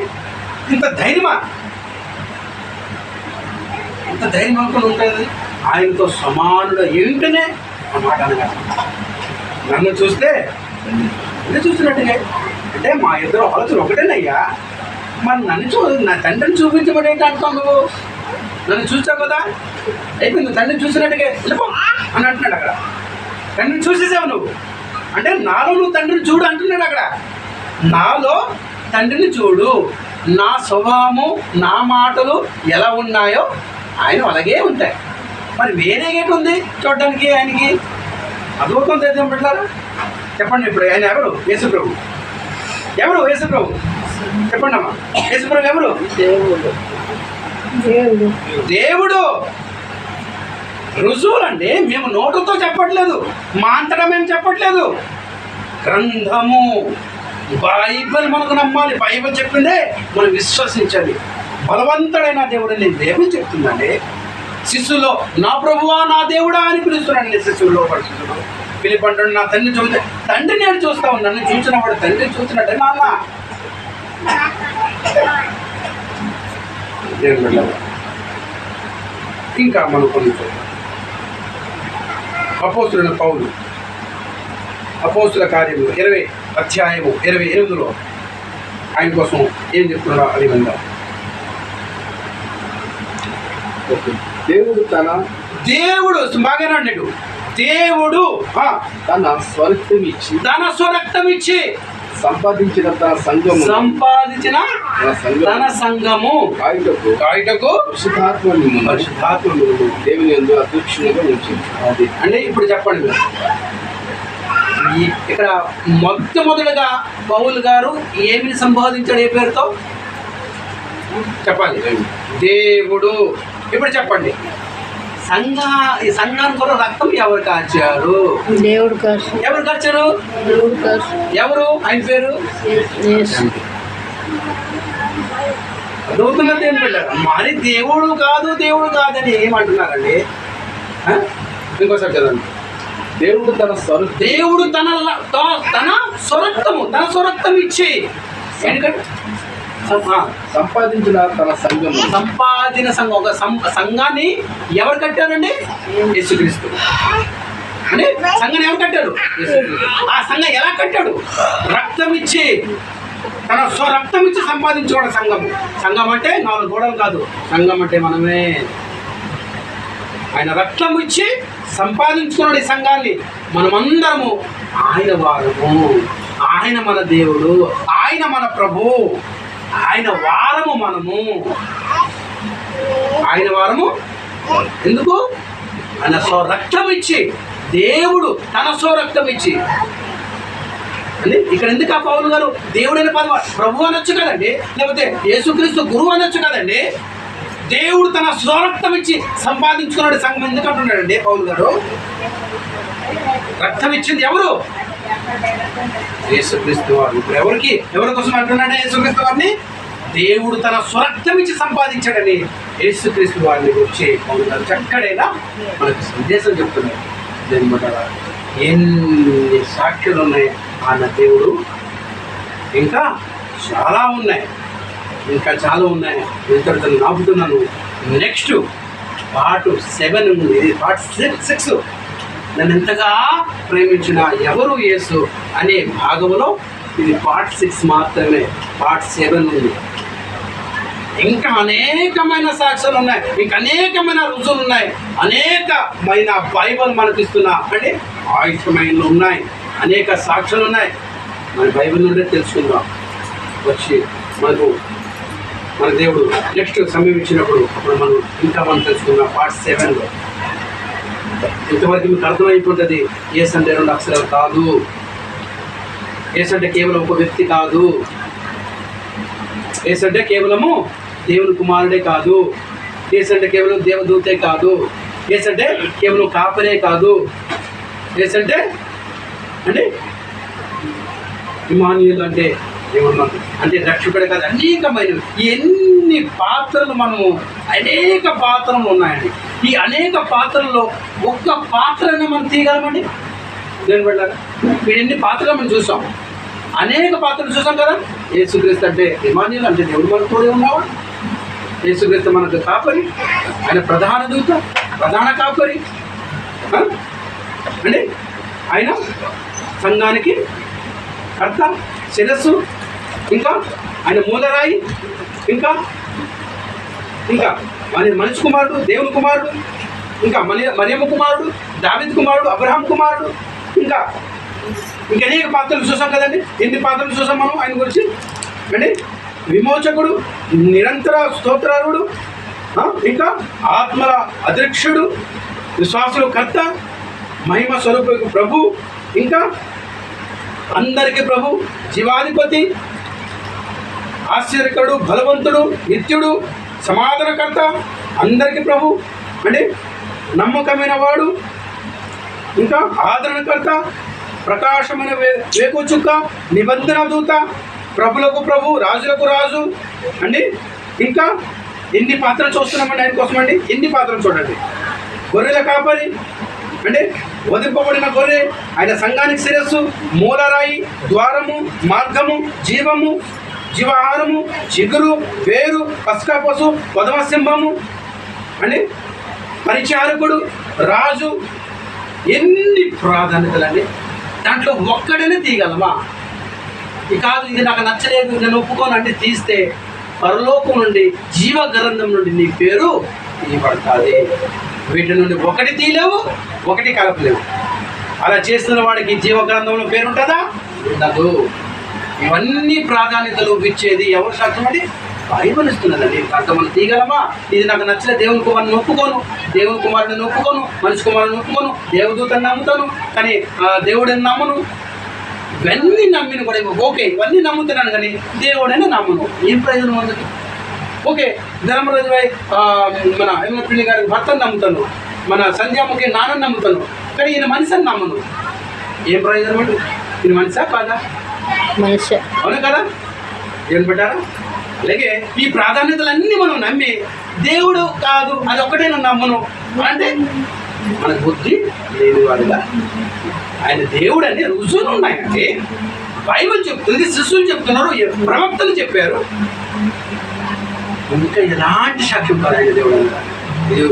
[SPEAKER 1] ఇంత ధైర్యమా? ఇంత ధైర్యం అనుకుని ఉంటుంది. ఆయనతో సమానుడు ఏంటనే ఆ మాట అనగా, నన్ను చూస్తే చూసినట్టుగా అంటే మా ఇద్దరు ఆలోచన ఒకటేనయ్యా. మరి నా తండ్రిని చూపించబడి ఏంటి అంటావు నువ్వు? నన్ను చూసావు కదా, అయిపోయింది. తండ్రిని చూసినట్టుగా వెళ్ళిపో అని అంటున్నాడు అక్కడ. తండ్రిని చూసేసావు నువ్వు అంటే నాలో నువ్వు తండ్రిని చూడు అంటున్నాడు అక్కడ. నాలో తండ్రిని చూడు, నా స్వభావము నా మాటలు ఎలా ఉన్నాయో ఆయన అలాగే ఉంటాయి. మరి వేరే గేట్ ఉంది చూడడానికి ఆయనకి? అద్భుతం చేద్దాం పెట్టారా? చెప్పండి. ఇప్పుడు ఆయన ఎవరు? యేసుప్రభు. ఎవరు యేసుప్రభు? చెప్పండి అమ్మా. యేసుప్రభు ఎవరు? దేవుడు. రుజువులండి. మేము నోటుతో చెప్పట్లేదు, మా అంతటా మేము చెప్పట్లేదు. గ్రంథము బైబిల్ మనకు నమ్మాలి. బైబిల్ చెప్పిందే మనం విశ్వసించాలి. బలవంతుడైన దేవుడు నేను దేవుడు చెప్తుందండి. శిష్యులో నా ప్రభువా నా దేవుడా అని పిలుస్తున్నాడు. శిష్యుల్లో పరిస్థితులు పిలిపంటాడు, నా తండ్రి చూస్తే తండ్రి నేను చూస్తా ఉన్నాను. చూసిన వాడు తండ్రి చూసినట్టే నాన్న. ఇంకా మనం కొన్ని అపోస్తులైన పౌలు అపోస్తుల కార్యము 20:28 ఆయన కోసం ఏం చెప్తున్నాడో అది విందాం.
[SPEAKER 2] ఓకే. దేవుడు బాగానే అన్నాడు. దేవుడు తన స్వరక్తం ఇచ్చి సంపాదించిన తన సంఘము కాయుటకు పరిశుద్ధాత్మను దేవుని యందు అధ్యక్షునిగా ఉంచింది. అది
[SPEAKER 1] అంటే ఇప్పుడు చెప్పండి, ఇక్కడ మొట్టమొదటిగా పౌలు గారు ఏమిని సంబోధించాడు? ఏ పేరుతో చెప్పాలి? దేవుడు. ఇప్పుడు చెప్పండి, ఈ సంఘానికి కూడా రక్తం ఎవరు కార్చారు?
[SPEAKER 3] దేవుడు కార్చు.
[SPEAKER 1] ఎవరు కార్చారు?
[SPEAKER 3] దేవుడు కార్చు.
[SPEAKER 1] ఎవరు? ఆయన పేరు అడుగుతున్నది ఏం పెట్టారు? మరి దేవుడు కాదని ఏమంటున్నారండి? ఇంకోసారి చదవండి.
[SPEAKER 2] దేవుడు
[SPEAKER 1] తన స్వరక్తం ఇచ్చి ఎందుకంటే
[SPEAKER 2] సంపాదించిన తన సంఘం
[SPEAKER 1] ఒక సంఘాన్ని ఎవరు కట్టారండి? యేసుక్రీస్తు. అంటే సంఘాన్ని ఎవరు కట్టారు? ఆ సంఘం ఎలా కట్టాడు? రక్తం ఇచ్చి, తన స్వరక్తం ఇచ్చి సంపాదించుకోవడం సంఘం అంటే 4 గోడలు కాదు. సంఘం అంటే మనమే. ఆయన రక్తం ఇచ్చి సంపాదించుకున్నాడు ఈ సంఘాన్ని. మనమందరము ఆయన వారము. ఆయన మన దేవుడు, ఆయన మన ప్రభు, ఆయన వారము మనము. ఆయన వారము ఎందుకు? ఆయన స్వరక్తం ఇచ్చి, దేవుడు తన స్వరక్తం ఇచ్చి. అంటే ఇక్కడ ఎందుకు ఆ పౌలు గారు దేవుడైన పదవి ప్రభు అనొచ్చు కదండి, లేకపోతే యేసుక్రీస్తు గురువు అనొచ్చు కదండి. దేవుడు తన స్వరక్తం ఇచ్చి సంపాదించుకున్నాడు సంఘం ఎందుకు అంటున్నాడండి పౌలు గారు? రక్తం ఇచ్చింది ఎవరు? యేసుక్రీస్తు వారు. ఇప్పుడు ఎవరి కోసం అంటున్నాడు యేసుక్రీస్తు వారిని? దేవుడు తన స్వరక్తం ఇచ్చి సంపాదించాడని యేసుక్రీస్తు వారిని వచ్చి పౌలు గారు చక్కడైనా మనకు సందేశం చెప్తున్నారు. దీని ఎన్ని సాక్షులు ఉన్నాయి అన్న దేవుడు. ఇంకా చాలా ఉన్నాయి. ఇంతటితో నాపుతున్నాను. నెక్స్ట్ పార్ట్ 7 ఉంది. ఇది పార్ట్ 6. నన్ను ఎంతగా ప్రేమించిన ఎవరు యేసు అనే భాగంలో ఇది పార్ట్ 6 మాత్రమే. పార్ట్ 7 ఉంది. ఇంకా అనేకమైన సాక్ష్యాలు ఉన్నాయి, ఇంకా అనేకమైన రుజువులు ఉన్నాయి, అనేకమైన బైబిల్ మనకు ఇస్తున్నా అంటే ఆయుధమైన ఉన్నాయి, అనేక సాక్ష్యాలు ఉన్నాయి. మన బైబిల్ నుండే తెలుసుకుందాం. వచ్చి మన దేవుడు నెక్స్ట్ సమయం ఇచ్చినప్పుడు అప్పుడు మనం తెలుసుకుందాం. పార్ట్ 7లో ఇంతవరకు మీకు అర్థమైపోతుంది. యేసు అంటే 2 అక్షరాలు కాదు. యేసు అంటే కేవలం ఒక వ్యక్తి కాదు. యేసు అంటే కేవలము దేవుని కుమారుడే కాదు. యేసు అంటే కేవలం దేవదూతే కాదు. యేసు అంటే కేవలం కాపరే కాదు. యేసు అంటే ఇమానుయేలు అంటే దేవుడు అంటే రక్షకుడే కాదు. అనేకమైన ఎన్ని పాత్రలు అనేక పాత్రలు ఉన్నాయండి. ఈ అనేక పాత్రల్లో ఒక్క పాత్రని మనం తీయగలమండి? నేను వెళ్ళాలి. మీరు ఎన్ని పాత్రలు మనం చూసాం, అనేక పాత్రలు చూసాం కదా. యేసుక్రీస్తు అంటే ఇమానుయేలు అంటే దేవుడు మనకు తోడే ఉన్నావా? యేసుక్రీస్తు మనకు కాపరి, ఆయన ప్రధాన దూత, ప్రధాన కాపరి అంటే ఆయన సంఘానికి కర్త, శిరస్సు, ఇంకా ఆయన మూలరాయి, ఇంకా ఆయన మనిషి కుమారుడు, దేవుని కుమారుడు, ఇంకా మరియమ్మ కుమారుడు, దావీదు కుమారుడు, అబ్రహాం కుమారుడు, ఇంకా అనేక పాత్రలు చూసాం కదండి. ఎన్ని పాత్రలు చూసాం మనం ఆయన గురించి అంటే విమోచకుడు, నిరంతర స్తోత్రారుడు, ఇంకా ఆత్మల అధ్యక్షుడు, విశ్వాసులు కర్త, మహిమ స్వరూపకు ప్రభు, ఇంకా అందరికీ ప్రభు, జీవాధిపతి, ఆశ్చర్యకరుడు, బలవంతుడు, నిత్యుడు, సమాధానకర్త, అందరికీ ప్రభు అంటే నమ్మకమైన వాడు, ఇంకా ఆదరణకర్త, ప్రకాశమైన వేకుచుక్క, నిబంధన దూత, ప్రభులకు ప్రభు, రాజులకు రాజు అండి. ఇంకా ఎన్ని పాత్రలు చూస్తున్నామండి ఆయన కోసం అండి. ఎన్ని పాత్రలు చూడండి. గొర్రెల కాపరి అంటే వదిలింపబడిన గొర్రె, ఆయన సంఘానికి శిరస్సు, మూలరాయి, ద్వారము, మార్గము, జీవము, జీవాహారము, చిగురు, వేరు, పస్కా పశు, పదమసింహము అని పరిచారకుడు, రాజు. ఎన్ని ప్రాధాన్యతలండి. దాంట్లో ఒక్కడనే తీయగలమా? కాదు ఇది నాకు నచ్చలేదు, నేను ఒప్పుకోను అంటే తీస్తే పరలోకం నుండి, జీవ గ్రంథం నుండి నీ పేరు తీయబడుతుంది. వీటి నుండి ఒకటి తీయలేవు, ఒకటి కలపలేవు. అలా చేస్తున్న వాడికి జీవ గ్రంథంలో పేరు ఉంటుందా? ఉండదు. ఇవన్నీ ప్రాధాన్యతలు ఇచ్చేది ఎవరు సాక్ష్యం? అంటే బైబిల్ ఇస్తున్నదండి. కొంతమంది తీయగలమా? ఇది నాకు నచ్చిన దేవుని కుమారుని ఒప్పుకోను, దేవుని కుమారుని ఒప్పుకోను, మనిషి కుమారుని ఒప్పుకోను, దేవదూతని నమ్ముతాను, కానీ దేవుడిని నమ్మను. ఇవన్నీ నమ్మిన కూడా ఓకే, ఇవన్నీ నమ్ముతున్నాను కానీ దేవుడని నమ్మను. ఏం ప్రయోజనం ఉంది? ఓకే, ధర్మరాజు మన ఎమ్మెల్యే గారి భర్తను నమ్ముతాను, మన సంధ్యాముఖి నాన్నని నమ్ముతాను, కానీ ఈయన మనిషిని నమ్మను. ఏం ప్రయోజనం అండి? ఈయన మనిషా కాదా?
[SPEAKER 3] మనిషి.
[SPEAKER 1] అవును కదా? ఏం పెట్టారా? అలాగే ఈ ప్రాధాన్యతలన్నీ మనం నమ్మి దేవుడు కాదు అది ఒక్కటే నేను నమ్మను అంటే మన బుద్ధి లేని వాడుగా. ఆయన దేవుడు అని రుజువులు ఉన్నాయంటే బైబిల్ చెప్తుంది, శిష్యులు చెప్తున్నారు, ప్రవక్తలు చెప్పారు. ఇంకా ఎలాంటి సాక్ష్యం కాదు ఆయన దేవుడు అని.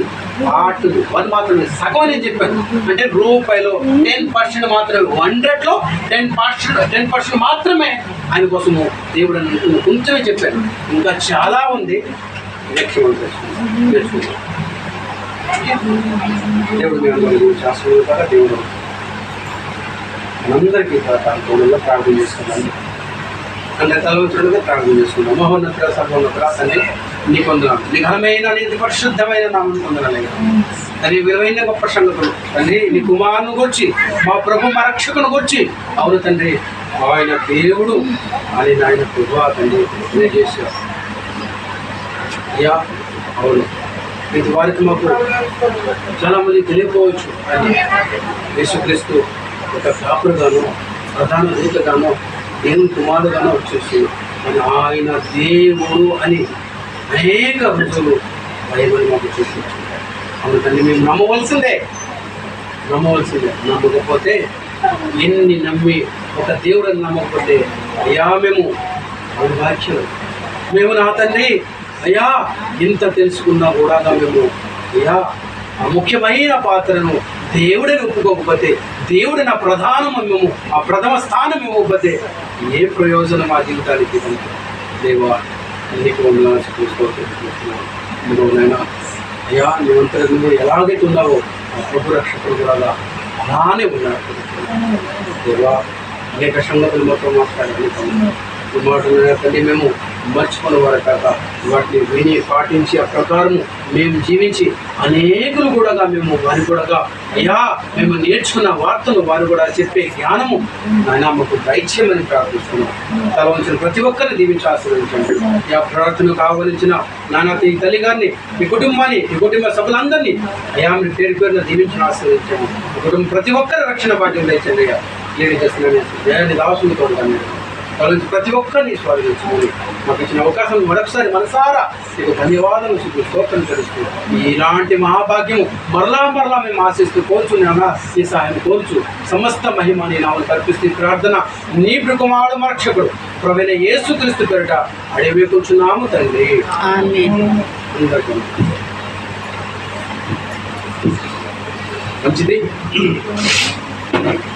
[SPEAKER 1] పార్ట్ 1 మాత్రమే, సగం నేను చెప్పాను. అంటే రూపాయలో 10% మాత్రమే, 100లో 10% మాత్రమే ఆయన కోసము దేవుడు అని కొంచెమే చెప్పాను. ఇంకా చాలా ఉంది. దేవుడు మీరు శాస్త్రం దేవుడు మనందరికీ ప్రార్థనలో ప్రార్థన చేసుకున్నాను. అంటే తలవంతుడుగా ప్రార్థన చేసుకున్నాం. మహోన్నత సర్వోన్నత తండ్రి నీ పొందనాలు, నీ ఘనమైన నీతి పరిశుద్ధమైన నామం పొందనాలి. తండ్రి విలువైన గొప్ప సంగతులు తండ్రి నీ కుమారుని గురించి, మా ప్రభు మా రక్షకుని గురించి. అవును తండ్రి, ఆయన దేవుడు అని ఆయన ప్రభు తండ్రి తెలియజేశారు. అయ్యా అవును, ఇది వారికి మాకు చాలా మంది తెలియకపోవచ్చు. అని యేసుక్రీస్తు ఒక కాపురుగాను, ప్రధాన దూతగాను, దేవుని కుమారుడుగాను వచ్చేసి మన ఆయన దేవుడు అని అనేక రుజువులు బైబిల్ మాకు చూపించారు. అందుకని మేము నమ్మవలసిందే. నమ్మకపోతే ఎన్ని నమ్మి ఒక దేవుడిని నమ్మకపోతే అయ్యా మేము వాక్యం మేము నా తండ్రి అయ్యా ఇంత తెలుసుకున్నా కూడా మేము అయ్యా ఆ ముఖ్యమైన పాత్రను దేవుడిని ఒప్పుకోకపోతే, దేవుడి నా ప్రధానము మేము ఆ ప్రథమ స్థానం ఇవ్వకపోతే ఏ ప్రయోజనం మా జీవితానికి? దేవా నీకు చూసుకోవాలైనా అయ్యా నీవంతర నువ్వు ఎలాగైతే ఉన్నావో ఆ ప్రభు రక్షకుడు కూడా అలానే ఉన్నాడు. దేవా అనేక సంగతులు మొత్తం మాట్లాడాలి. మాటలు మేము మర్చిపోయిన వారు కాక వాటిని విని పాటించి ఆ ప్రకారం మేము జీవించి అనేకులు కూడా మేము వారి కూడా అయ్యా మేము నేర్చుకున్న వార్తలు వారు కూడా చెప్పే జ్ఞానము నాయన మాకు దైత్యమని ప్రార్థిస్తున్నాం. తల వంచిన ప్రతి ఒక్కరిని దీవించి ఆశీర్వదించండి. ఆ ప్రార్థన కావలించిన నాన్న ఈ తల్లి గారిని, ఈ కుటుంబాన్ని, ఈ కుటుంబ సభ్యులందరినీ అయ్యా మీరు పేరు పేరున దీవించి ఆశీర్వదించండి. కుటుంబం ప్రతి ఒక్కరి రక్షణ భాగ్యం తెచ్చండి. అయ్యా లేడీ చేస్తున్నాను దాసుని కోరుతాను. తొలగించి ప్రతి ఒక్కరిని స్వాగతించుకొని మాకు ఇచ్చిన అవకాశం మరొకసారి మనసారా మీకు ధన్యవాదాలు స్తోత్రం తెలుస్తూ ఇలాంటి మహాభాగ్యము మరలా మేము ఆశిస్తూ కోరుచున్నామా ఈ సహాయం కోరుచు సమస్త మహిమ నీ నామమున కల్పిస్తూ ప్రార్థన నీ కుమారుడు మరక్షకుడు ప్రభువైన యేసుక్రీస్తు పేరిట అడిగి కూర్చున్నాము తండ్రి. మంచిది.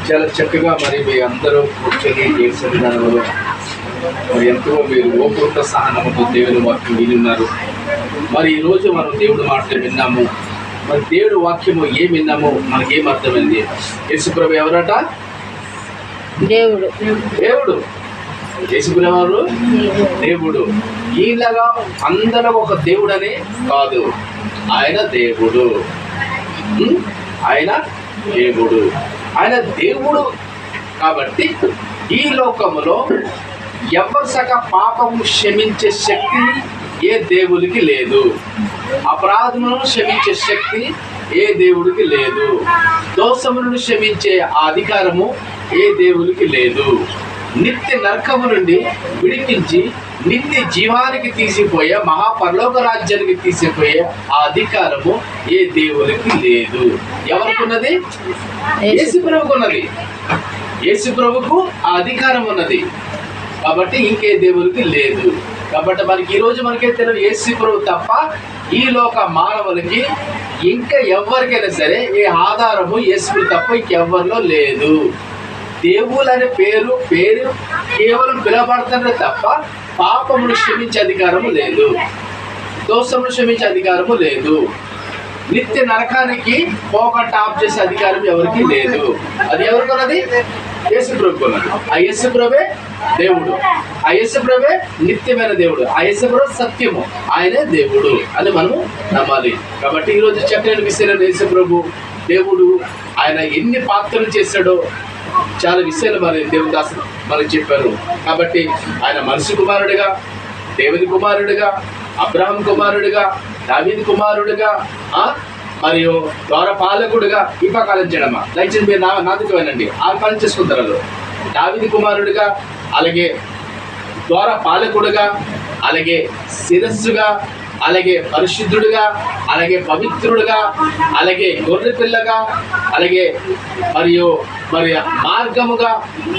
[SPEAKER 1] చాలా చక్కగా మరి మీ అందరూ కూర్చొని సన్నిధానంలో మరి ఎంతో మీరు ఓపురుత సహనముతో దేవుని వాక్యం వినున్నారు. మరి ఈరోజు మనం దేవుడి మాటలు విన్నాము. మరి దేవుడి వాక్యము ఏం విన్నామో మనకేం అర్థమైంది? యేసుప్రభు ఎవరట?
[SPEAKER 3] దేవుడు.
[SPEAKER 1] యేసుప్రభు ఎవరు? దేవుడు. ఈలాగా అందరూ ఒక దేవుడనే కాదు, ఆయన దేవుడు. ఆయన దేవుడు కాబట్టి ఈ లోకములో ఎవరు సగ పాపము క్షమించే శక్తి ఏ దేవుడికి లేదు. అపరాధములను క్షమించే శక్తి ఏ దేవుడికి లేదు. దోషములను క్షమించే అధికారము ఏ దేవుడికి లేదు. నిత్య నరకము నుండి విడిపించి నిత్య జీవానికి తీసిపోయే మహాపరలోక రాజ్యానికి తీసిపోయే ఆ అధికారము ఏ దేవుడికి లేదు. ఎవరికి ఉన్నది? యేసుప్రభుకు ఉన్నది. యేసుప్రభుకు ఆ అధికారం ఉన్నది కాబట్టి ఇంకే దేవుడికి లేదు. కాబట్టి మనకి ఈరోజు మనకే తెలియదు యేసుప్రభు తప్ప ఈ లోక మానవులకి ఇంకా ఎవరికైనా సరే ఏ ఆధారము యేసుప్రభు తప్ప ఇంకెవ్వరిలో లేదు. దేవుడు అనే పేరు కేవలం పిలవబడుతుంది తప్ప పాపమును క్షమించే అధికారము లేదు.
[SPEAKER 2] దోషములు క్షమించే అధికారము లేదు. నిత్య నరకానికి పోకట్ట ఆఫ్ చేసే అధికారం ఎవరికి లేదు. అది ఎవరికొన్నది? యేసుప్రభుకు ఉన్నది. ఆ యేసుప్రభే దేవుడు, ఆ యేసుప్రభే నిత్యమైన దేవుడు, ఆ యేసుప్రభు సత్యము, ఆయనే దేవుడు అని మనము నమ్మాలి. కాబట్టి ఈరోజు చక్కని విషయాలు యేసుప్రభు దేవుడు, ఆయన ఎన్ని పాత్రలు చేశాడో చాలా విషయాలు మరి దేవదాసు మనకు చెప్పారు. కాబట్టి ఆయన మనిషి కుమారుడిగా, దేవుని కుమారుడిగా, అబ్రహాం కుమారుడిగా, దావీదు కుమారుడిగా, మరియు ద్వారపాలకుడిగా ఈ ప్రకారం చేయడమా. దయచేసి మీరు నాదుకు వినండి, ఆ పని చేసుకుంటారు. దావీదు కుమారుడిగా, అలాగే ద్వారపాలకుడిగా, అలాగే శిరస్సుగా, అలాగే పరిశుద్ధుడుగా, అలాగే పవిత్రుడుగా, అలాగే గొర్రె పిల్లగా, అలాగే మరి మార్గముగా,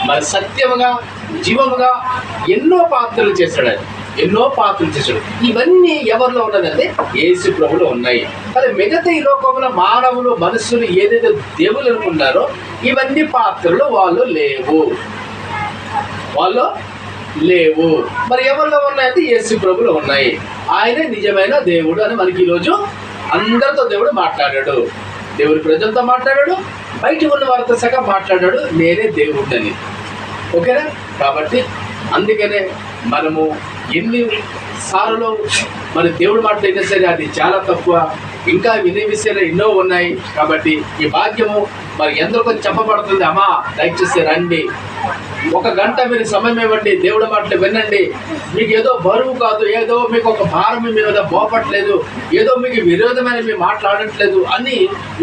[SPEAKER 2] మరి సత్యముగా, జీవముగా ఎన్నో పాత్రలు చేశాడు. ఎన్నో పాత్రలు చేశాడు. ఇవన్నీ ఎవరిలో ఉన్నదంటే యేసు ప్రభులో ఉన్నాయి. కానీ మిగతా ఈ లోకంలో మానవులు, మనుషులు ఏదైతే దేవులు అనుకున్నారో ఇవన్నీ పాత్రలు వాళ్ళు లేవు. మరి ఎవరిలో ఉన్నాయంటే యేసు ప్రభులో ఉన్నాయి. ఆయనే నిజమైన దేవుడు అని మనకి ఈరోజు అందరితో దేవుడు మాట్లాడాడు. దేవుడి ప్రజలతో మాట్లాడాడు, బయట ఉన్న వారితో సగం మాట్లాడాడు, నేనే దేవుడిని. ఓకేనా? కాబట్టి అందుకనే మనము ఎన్ని సార్లు మరి దేవుడి మాటలు అయినా సరే అది చాలా తక్కువ, ఇంకా వినే విషయాలు ఎన్నో ఉన్నాయి. కాబట్టి ఈ భాగ్యము మరి ఎందరికో చెప్పబడుతుంది. అమ్మా దయచేసి రండి, 1 గంట మీరు సమయం ఇవ్వండి, దేవుడి మాటలు వినండి. మీకు ఏదో బరువు కాదు, ఏదో మీకు ఒక భారం మీద మోపట్లేదు, ఏదో మీకు విరోధమైన మేము మాట్లాడట్లేదు అని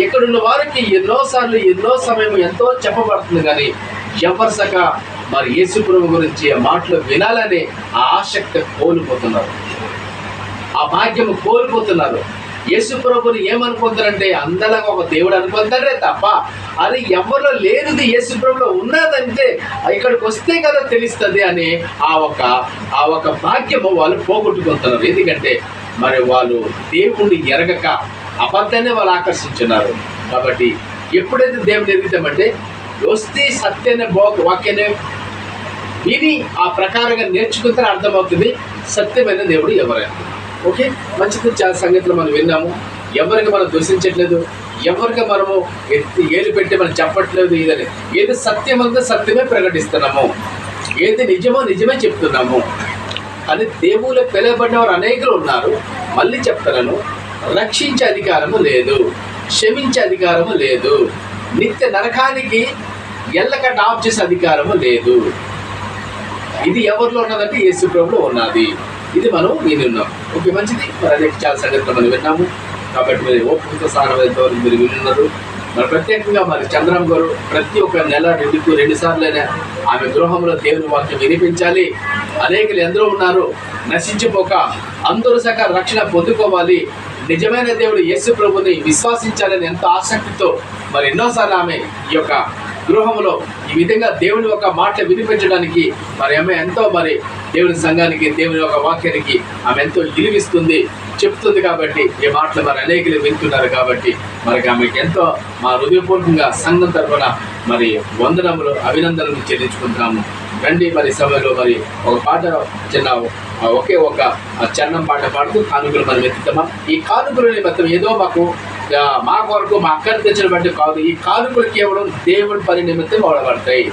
[SPEAKER 2] ఇక్కడున్న వారికి ఎన్నోసార్లు ఎన్నో సమయం ఎంతో చెప్పబడుతుంది. కానీ ఎవరు సక మరి యేసు ప్రభు గురించి ఆ మాటలు వినాలని ఆ ఆసక్తి కోల్పోతున్నారు, ఆ భాగ్యము కోల్పోతున్నారు. యేసు ప్రభుని ఏమనుకుంటారంటే అందరిలాగా ఒక దేవుడు అనుకుంటారే తప్ప అది ఎవరిలో లేనిది యేసు ప్రభులో ఉన్నదంటే ఇక్కడికి వస్తే కదా తెలుస్తుంది అని ఆ ఒక భాగ్యము వాళ్ళు పోగొట్టుకుంటున్నారు. ఎందుకంటే మరి వాళ్ళు దేవుణ్ణి ఎరగక అబద్ధాన్ని వాళ్ళు ఆకర్షించున్నారు. కాబట్టి ఎప్పుడైతే దేవుని ఎరుగుతామంటే వస్తే సత్యాన్ని వాక్యాన్ని విని ఆ ప్రకారంగా నేర్చుకుంటే అర్థమవుతుంది సత్యమైన దేవుడు ఎవరైనా. ఓకే, మంచిది. చాలా సంగతులు మనం విన్నాము. ఎవరికి మనం దూషించట్లేదు, ఎవరికి మనము ఏలు పెట్టి మనం చెప్పట్లేదు. ఇదని ఏది సత్యమంతా సత్యమే ప్రకటిస్తున్నాము, ఏది నిజమో నిజమే చెప్తున్నాము. కానీ దేవుళ్ళు పిలువబడిన వారు అనేకులు ఉన్నారు. మళ్ళీ చెప్తున్నాను, రక్షించే అధికారము లేదు, క్షమించే అధికారము లేదు, నిత్య నరకానికి ఎల్లకట్ట ఆఫ్ చేసే అధికారము లేదు. ఇది ఎవరిలో ఉన్నదంటే యేసు ప్రభులో ఉన్నది. ఇది మనం విన్నాం. ఓకే, మంచిది. మరి అనేక చాలా సంగతులు మనం విన్నాము. కాబట్టి మరి ఓపికతో సారమైనంత వరకు మీరు విన్నారు. మరి ప్రత్యేకంగా మరి చంద్రమ్మ గారు ప్రతి ఒక్క నెల 2 సార్లైనా ఆమె గృహంలో దేవుని వాక్యం వినిపించాలి. అనేకులు ఎందరో ఉన్నారు, నశించిపోక అందరూ సక రక్షణ పొందుకోవాలి, నిజమైన దేవుడు యేసు ప్రభుని విశ్వాసించాలని ఎంతో ఆసక్తితో మరి ఎన్నోసార్లు ఆమె ఈ యొక్క గృహంలో ఈ విధంగా దేవుని ఒక మాట వినిపించడానికి మరి ఆమె ఎంతో మరి దేవుని సంఘానికి, దేవుని యొక్క వాక్యానికి ఆమె ఎంతో విలువిస్తుంది, చెప్తుంది. కాబట్టి ఈ మాటలు మరి అనేకులు వింటున్నారు. కాబట్టి మరి ఆమెకి ఎంతో మా హృదయపూర్వకంగా సంఘం తరఫున మరి వందనములు, అభినందనలు చెల్లించుకుంటున్నాము. రండి మరి సభలో మరి ఒక పాట, చిన్న ఒకే ఒక చరణం పాట పాడుతూ కానుకలు మనం ఎత్తుతామా. ఈ కానుకలు నిమిత్తం ఏదో మా కొరకు మా అక్కడిని తెచ్చిన బట్టి కాదు. ఈ కానుకలు కేవలం దేవుడి పని నిమిత్తం వాడబడతాయి,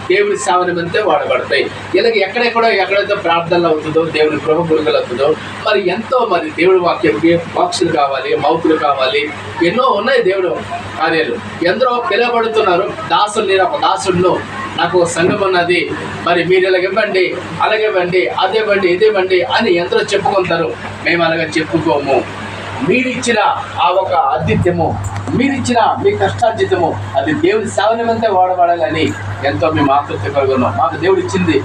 [SPEAKER 2] దేవుడి సేవ నిమిత్తం వాడబడతాయి. ఇలాగ ఎక్కడైతే ప్రార్థనలు అవుతుందో, దేవుని గృహ గురుకులు అవుతుందో మరి ఎంతో మరి దేవుడి వాక్యంకి బాక్సులు కావాలి, మౌతులు కావాలి, ఎన్నో ఉన్నాయి దేవుడు కార్యాలు. ఎందరో పిలువబడుతున్నారు. దాసులు, నేను ఒక దాసుడును, నాకు సంఘం ఉన్నది, మరి మీరు ఇలాగ ఇవ్వండి, అలాగే ఇవ్వండి, అదే ఇవ్వండి, ఇదే ఇవ్వండి అని ఎందరో చెప్పుకుంటారు. మేము అలాగే చెప్పుకోము. మీరిచ్చిన ఆ ఒక ఆతిథ్యము, మీరిచ్చిన మీ కష్టార్జితము అది దేవుని సేవ నిమిత్తం వాడబడాలని ఎంతో మేము ఆసక్తి కలిగి ఉన్నాం. మాకు దేవుడు ఇచ్చింది